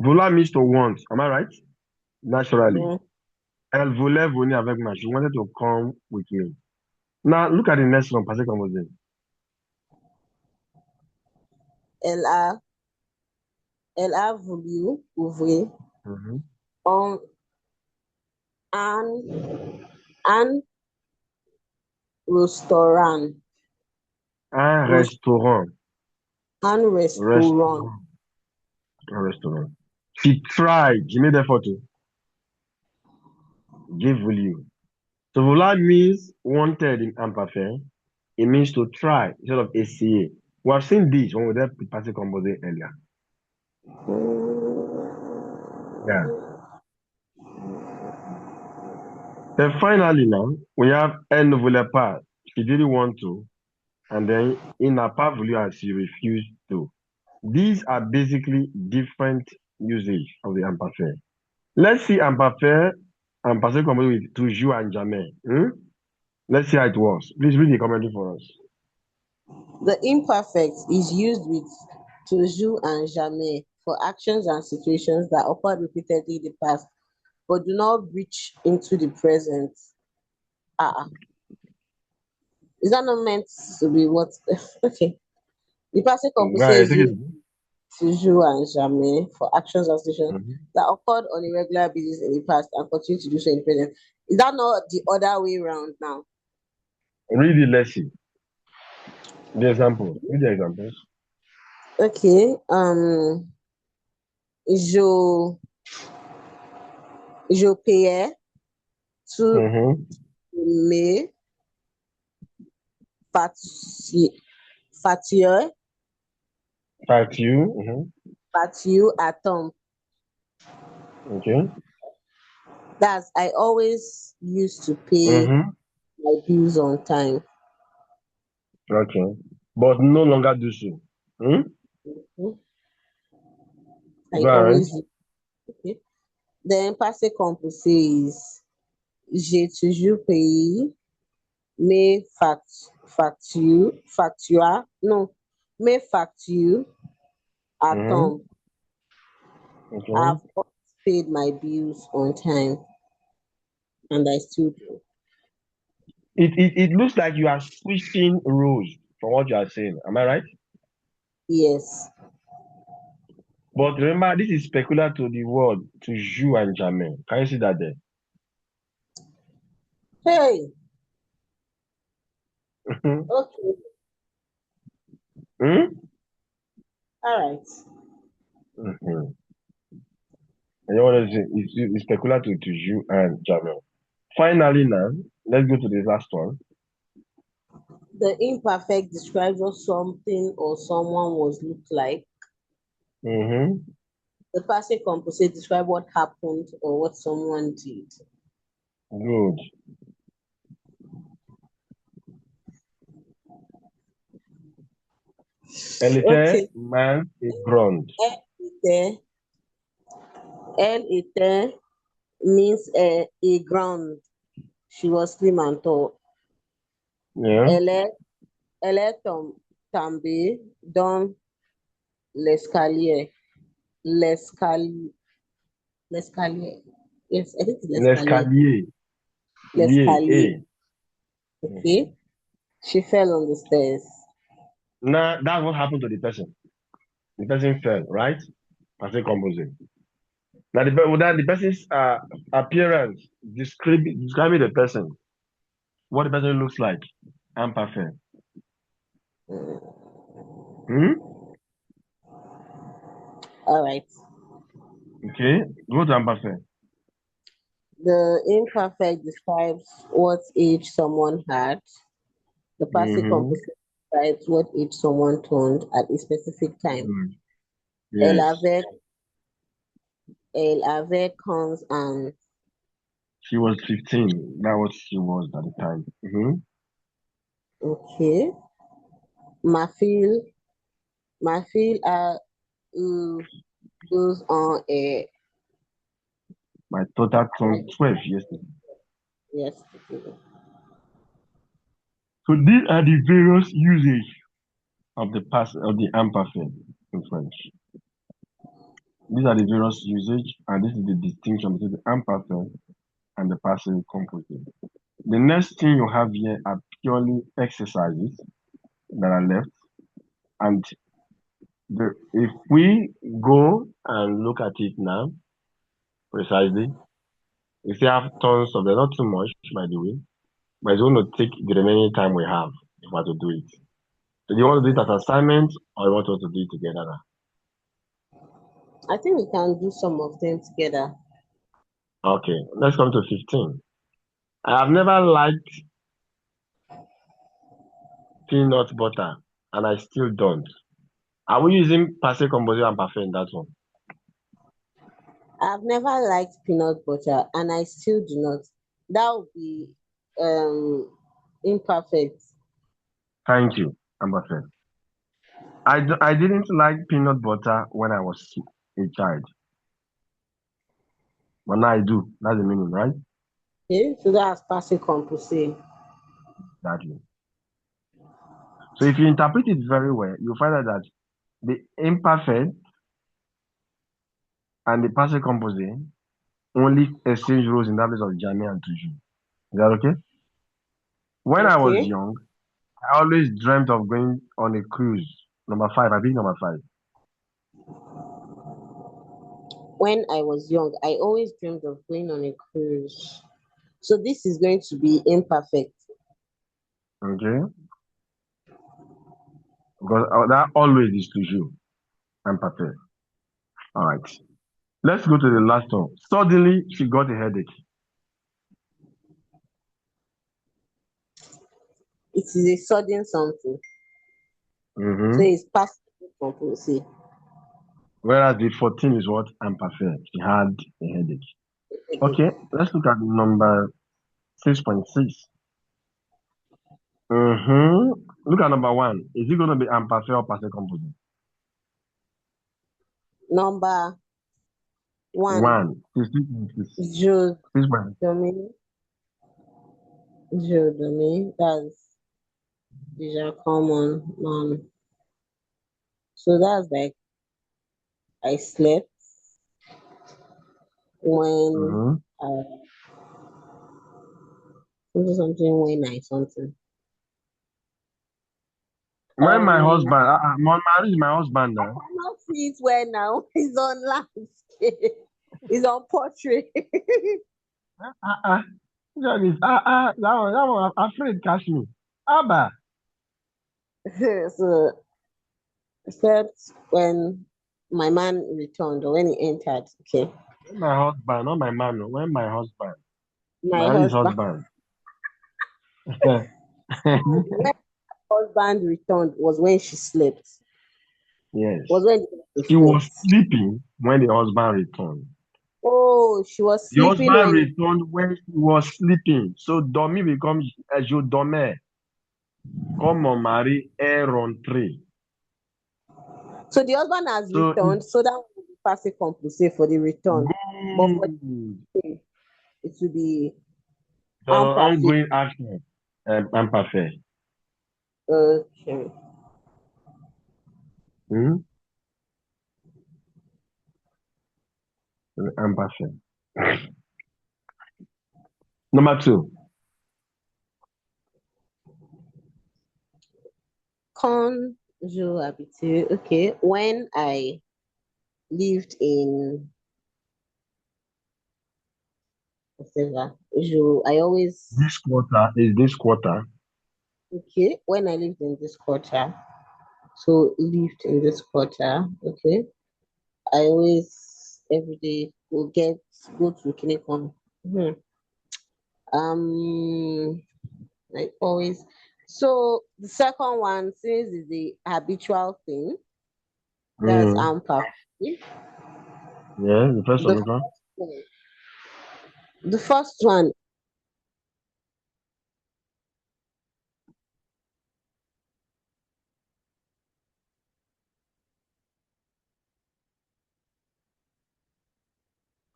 vouloir means to want. Am I right? Naturally. Mm. Elle voulait venir avec moi. She wanted to come with me. Now, look at the next one. Passé composé. Elle a elle a voulu ouvrir Mhm. un un restaurant. Un Ros- restaurant. Un restaurant. Restaurant. Un restaurant. She tried. She made effort to give you. So vouloir means wanted in imparfait. It means to try instead of essayer. We have seen this when we did the passé composé earlier. Yeah. Then finally now, we have elle ne voulait pas. She didn't want to. And then il n'a pas voulu and she refused to. These are basically different usage of the imparfait. Let's see imparfait and passé composé with toujours and jamais. Hmm? Let's see how it works. Please read the commentary for us. The imperfect is used with toujours and jamais for actions and situations that occurred repeatedly in the past but do not reach into the present. Ah, Is that not meant to be what? Okay. The passé Go ahead, composé take it. to jour and jamais for actions or situations Mhm. that occurred on a regular basis in the past and continue to do so in the present. Is that not the other way around now? Read the lesson. The example. Read the examples. Okay. Je, je payais tous Mm-hmm. mes factures, Fact you. factures à temps. Okay. That's I always used to pay Mm-hmm. my bills on time. Okay. But no longer do so. Hmm? Mhm. I Go ahead. always okay. Then passé composé is j'ai toujours payé mes factures, non, mes factures à Mm-hmm. temps. Okay. I've always paid my bills on time and I still do. It looks like you are switching roles from what you are saying. Am I right? Yes. But remember, this is peculiar to the word to you and Jermaine. Can you see that there? Hey, Mm-hmm. okay, Hmm? all right. Mm-hmm. And you want to say it's peculiar to you and Jermaine. Finally, now let's go to the last one. The imperfect describes what something or someone was looked like. Mm-hmm. The passive composite describe what happened or what someone did. Good. Elle était Okay. mince et grande. Elle elle était means a ground. She was slim and tall. Yeah. Elle est, elle est tombée dans l'escalier. L'escalier. L'escalier. Yes, I think it's l'escalier. L'escalier. Lié. L'escalier. Eh. Mhm. Okay. She fell on the stairs. Now that's what happened to the person. The person fell, right? As a composite. Now the person's appearance describing the person, what the person looks like. Imperfect. Hmm? All right. Okay. Go to imperfect. The imperfect describes what age someone had. The passive Mm-hmm. composite describes what age someone turned at a specific time. Good. Elle Yes. avait, elle avait 15 ans. She was 15. That was she was at the time. Mm-hmm. Okay. Ma fille, ma fille a eu 12 ans et My total turned 12 yesterday. yes. So these are the various usage of the past of the imperfect in French. These are the various usage, and this is the distinction between the imperfect and the passive composite. The next thing you have here are purely exercises that are left, and if we go and look at it now precisely, we still have tons of them, not too much by the way, but it's going to take the remaining time we have if we are to do it. So do you want to do it as assignment or you want us to do it together now? I think we can do some of them together. Okay, let's come to 15. I have never liked peanut butter and I still don't. Are we using passive composition and perfect in that one? I've never liked peanut butter and I still do not. That would be imperfect. Thank you, I'm perfect. I didn't like peanut butter when I was a child, but now I do. That's the meaning, right? Okay, so that's passive composite. Exactly. So if you interpret it very well, you'll find out that the imperfect and the passive composite only exchange roles in that place of Jamie and Tuju. Is that okay? When I was Okay. young, I always dreamt of going on a cruise. Number five, I think number five. When I was young, I always dreamed of going on a cruise. So this is going to be imperfect. Okay? Because that always is to you. I'm prepared. All right. Let's go to the last one. Suddenly, she got a headache. It is a sudden something. So Mm-hmm. it's past compulsive. Whereas the 14 is what? I'm perfect. She had a headache. Okay, let's look at number 6.6. Mm-hmm. Look at number one. Is it going to be imparfait or passive composite? Number one, One. 6.6. Joe 6.6. Domi. Joe Domi. These are common. So that's like I slept when Mm-hmm. I something when I something. When my husband, Um, Mon Marie is my husband I now. cannot see it well now. It's on landscape. It's on portrait. Uh-uh. That one, afraid catch me. Abba. So except when my man returned or when he entered. Okay, When my husband, not my man. No. When my husband. my Marie's husband. husband. When husband returned was when she slept. Yes. Was when she She was slept. sleeping when the husband returned. Oh, she was The sleeping husband when. returned when he was sleeping. So dormi becomes je dormais. Comme mon mari est rentré. So the husband has So returned. So that will be passive compulsive for the return. But for good. the it will be So imperfect. ongoing action. Imparfait. Okay. Hmm? Imparfait. Number two. Conjure habitude. Okay. When I lived in whatever, I always This quarter is this quarter. okay. When I lived in this quarter, so lived in this quarter. Okay. I always every day go to clinic on. Um, like always. So the second one, since is the habitual thing, that's Mm. perfect. Yeah, the first The one. first Okay. one, the first one,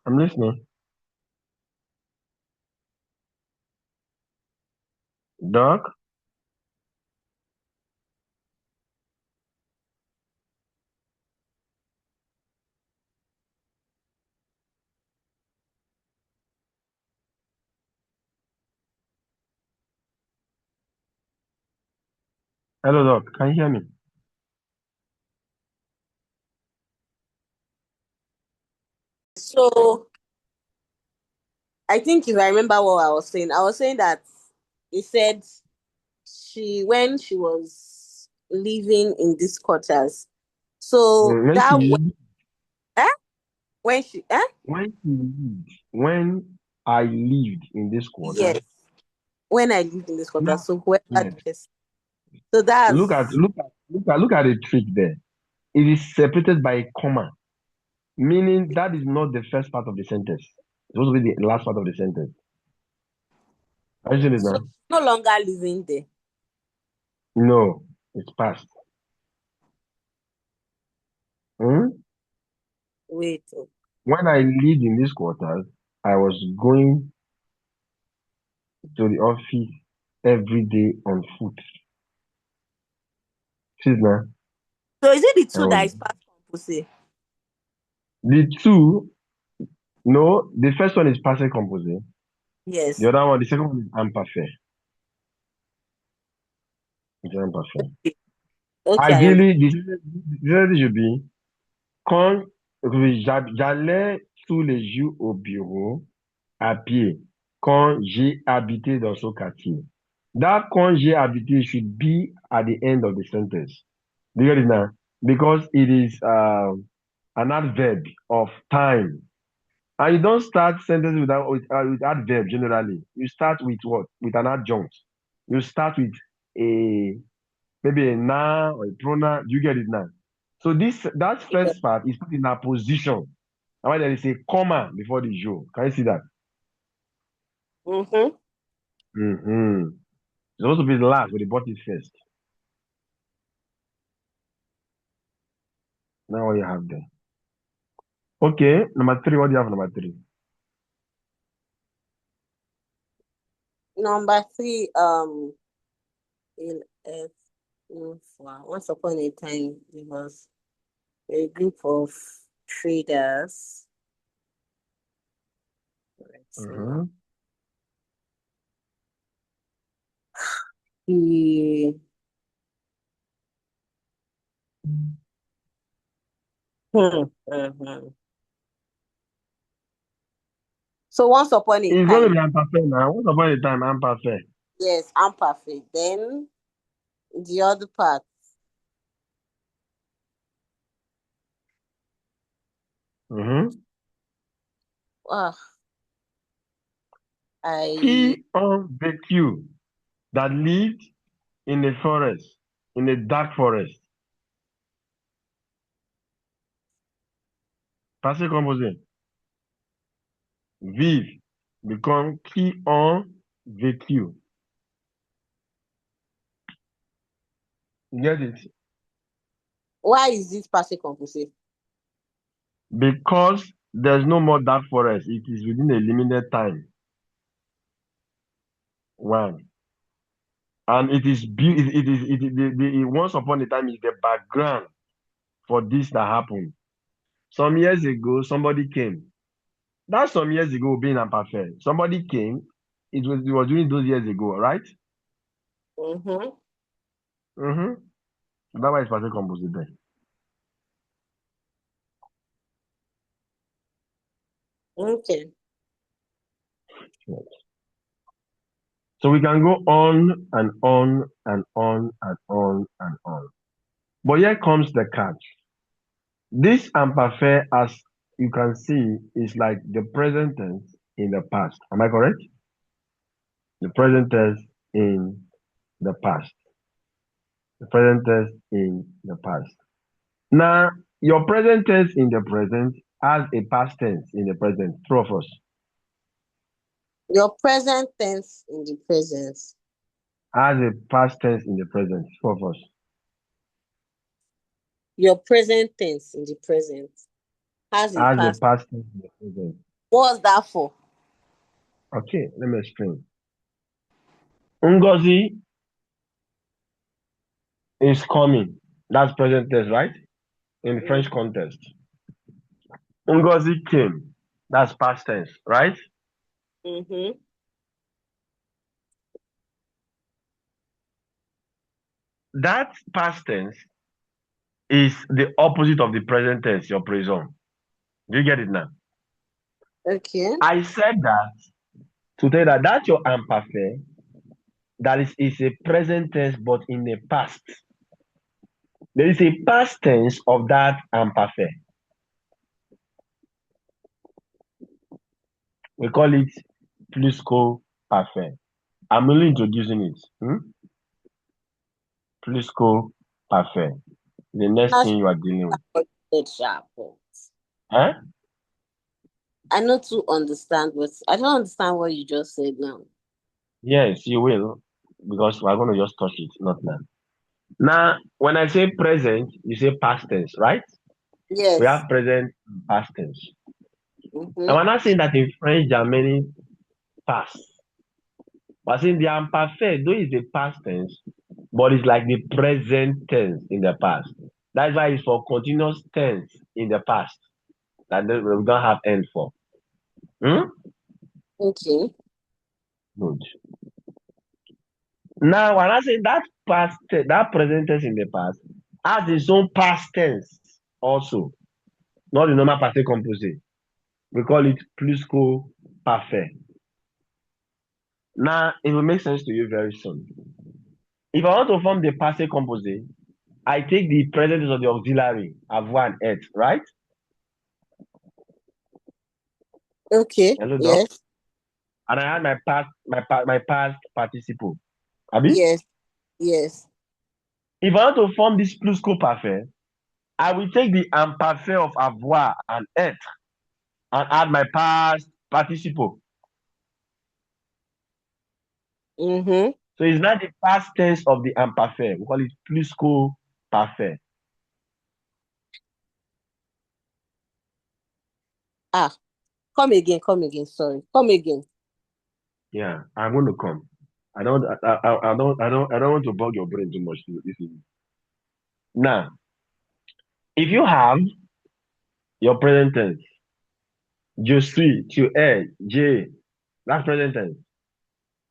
I'm listening. Doc. Hello, Doc. Can you hear me? so I think if I remember what I was saying that he said when she was living in these quarters. So When that she eh? When she when she lived, when I lived in this quarter. yes, when I lived in this quarter. Now, So whoever yes. the person. So that's Look at the trick there. It is separated by a comma, meaning that is not the first part of the sentence. It's supposed to be the last part of the sentence. Are you seeing it so now? she's no longer living there. No, it's past. Hmm? Wait. Oh. When I lived in this quarters, I was going to the office every day on foot. See it now? So is it the I two that was is past composite? the two. No, the first one is passive composite. The Yes. other one, the second one is imperfect. C'est imparfait. Okay, I am. Ideally, the should be quand j'allais tous les jours au bureau à pied quand j'ai habité dans ce quartier. That quand j'ai habité should be at the end of the sentence. Do you get it now? Because it is an adverb of time. And you don't start sentence with adverb generally. You start with what? With an adjunct. You start with a maybe a noun or a pronoun. Do you get it now? So that first part is put in a position. And when there is a comma before the jour. Can you see that? Mm-hmm. Mm-hmm. It's supposed to be the last, but the bought it first. Now what you have there. Okay, number three. What do you have number three? Number three, in once upon a time there was a group of traders. Let's see now. Mm-hmm. He mhm. So once upon a It's going to time, be imperfect now. Once upon a time, imperfect. yes, I'm perfect. Then the other part, Mm-hmm. ah, I Qui ont vécu that lived in a forest, in a dark forest? Passé composé. Vivre. Become qui ont vécu. You get it? why is this passé composé? Because there's no more dark forest. It is within a limited time. One. And it is once upon a time is the background for this that happened. Some years ago, somebody came. That's some years ago being imperfect. Somebody came. It was during those years ago, right? Mm-hmm. Mm-hmm. That why it's passé composé there. Okay. Yes. So we can go on and on and on and on and on. But here comes the catch. This imperfect, as you can see, is like the present tense in the past. Am I correct? The present tense in the past. The present tense in the past. Now, your present tense in the present has a past tense in the present. True of us. Your present tense in the present. Has a past tense in the present. True of us. Your present tense in the present has a Has a past. past tense in the present. What's that for? Okay, let me explain. Ngozi is coming. That's present tense, right? In French context. Ngozi came. That's past tense, right? Mm-hmm. That past tense is the opposite of the present tense, your presume. Do you get it now? Okay. I said that to tell you that that's your imperfect, that is a present tense, but in the past. There is a past tense of that imperfect. We call it plusquamperfect. I'm only introducing it. Plusquamperfect. The next That's thing you are dealing with. what sharp. Huh? I know to understand, but I don't understand what you just said now. Yes, you will, because we're going to just touch it, not now. Now, when I say present, you say past tense, right? We Yes. have present and past tense. And Mm-hmm. we're not saying that in French there are many past. We're saying the imperfect, though is the past tense, but it's like the present tense in the past. That's why it's for continuous tense in the past that we don't have end for. Hmm? Okay. Good. Now, when I say that present tense in the past has its own past tense also, not the normal passé composé. We call it pluscuparfait. Now, it will make sense to you very soon. If I want to form the passé composé, I take the present tense of the auxiliary, avoir and être, right? Okay. Hello, doc. Yes. And I had my past participle. Abi? Yes. Yes. If I want to form this pluscuparfait, I will take the imparfait of avoir and être and add my past participle. Mm-hmm. So it's not the past tense of the imparfait. We call it pluscuparfait. Ah, come again. Come again. Sorry. Come again. Yeah, I'm going to come. I don't want to bug your brain too much this evening. Now, if you have your present tense, je suis, tu es, j'ai, that's present tense.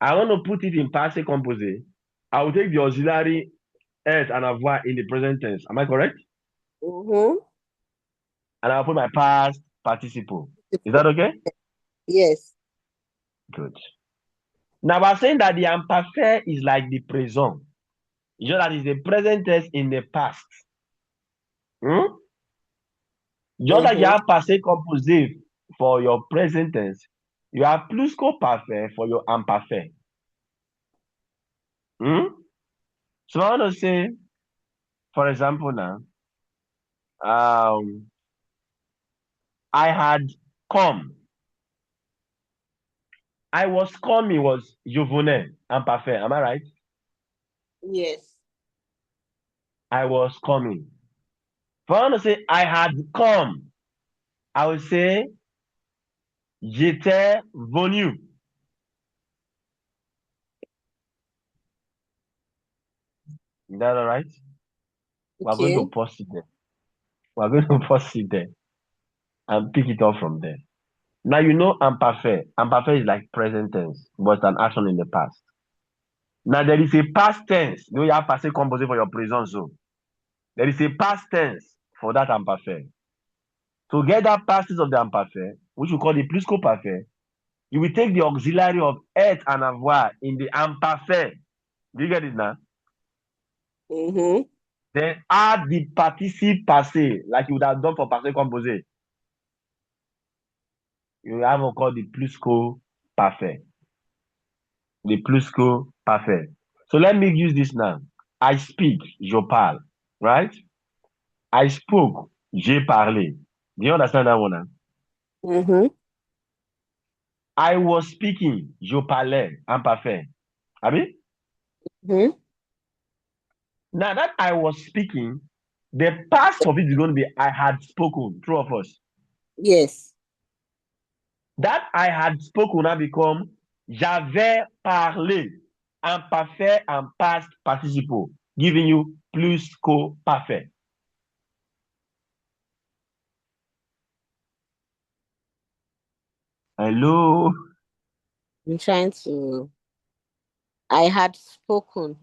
I want to put it in passé composé. I will take the auxiliary être and avoir in the present tense. Am I correct? Mm-hmm. And I'll put my past participle. Is that okay? Yes. Good. Now we're saying that the imparfait is like the présent. It's just that it's the present tense in the past. Hmm? Just like you Mm-hmm. have passé composé for your present tense, you have pluscuparfait for your imparfait. Hmm? So I want to say, for example, now, um, I had come. I was coming was je venais, imparfait. Am I right? Yes. I was coming. If I want to say I had come, I will say j'étais venu. Is that all right? We're going to Okay. pause it there. We're going to pause it there and pick it up from there. Now you know imparfait. Imparfait is like present tense, but an action in the past. Now there is a past tense. You have passé composé for your present so. There is a past tense for that imparfait. To get that past tense of the imparfait, which we call the pluscuparfait, you will take the auxiliary of être and avoir in the imparfait. Do you get it now? Mm-hmm. Then add the participe passé, like you would have done for passé composé. You have what called the pluscuparfait. The pluscuparfait. So let me use this now. I speak, je parle, right? I spoke, j'ai parlé. Do you understand that one now? Mm-hmm. I was speaking, je parlais, imparfait. Abi? Mm-hmm. Now that I was speaking, the past of it is going to be I had spoken, true of us. Yes. That I had spoken now become j'avais parlé, imparfait and past participle, giving you pluscuparfait. Hello? I'm trying to. I had spoken.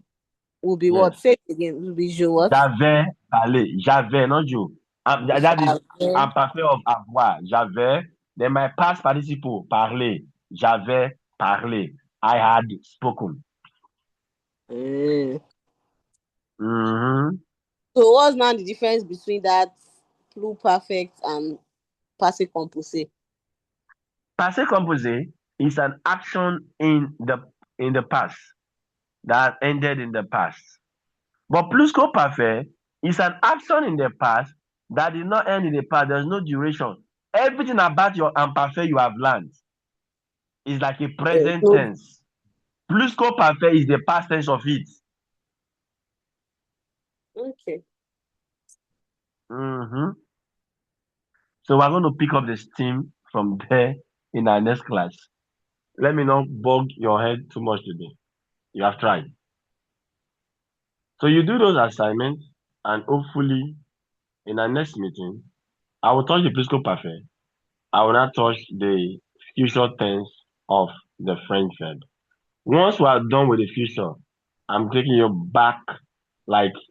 Will be what? Yes. Say it again. Will be je what? J'avais parlé. J'avais, not you. That is J'avais. imparfait of avoir. J'avais. Then my past participle, parler. J'avais parlé. I had spoken. Mm. Mm-hmm. So what's now the difference between that pluperfect and passé composé? Passé composé is an action in the past that ended in the past. But pluscuparfait is an action in the past that did not end in the past. There's no duration. Everything about your imparfait you have learned is like a present No. tense. Pluscuparfait is the past tense of it. Okay. Mm-hmm. So we're going to pick up the steam from there in our next class. Let me not bug your head too much today. You have tried. So you do those assignments, and hopefully in our next meeting, I will touch the pluscuparfait. I will not touch the future tense of the French verb. Once we are done with the future, I'm taking you back like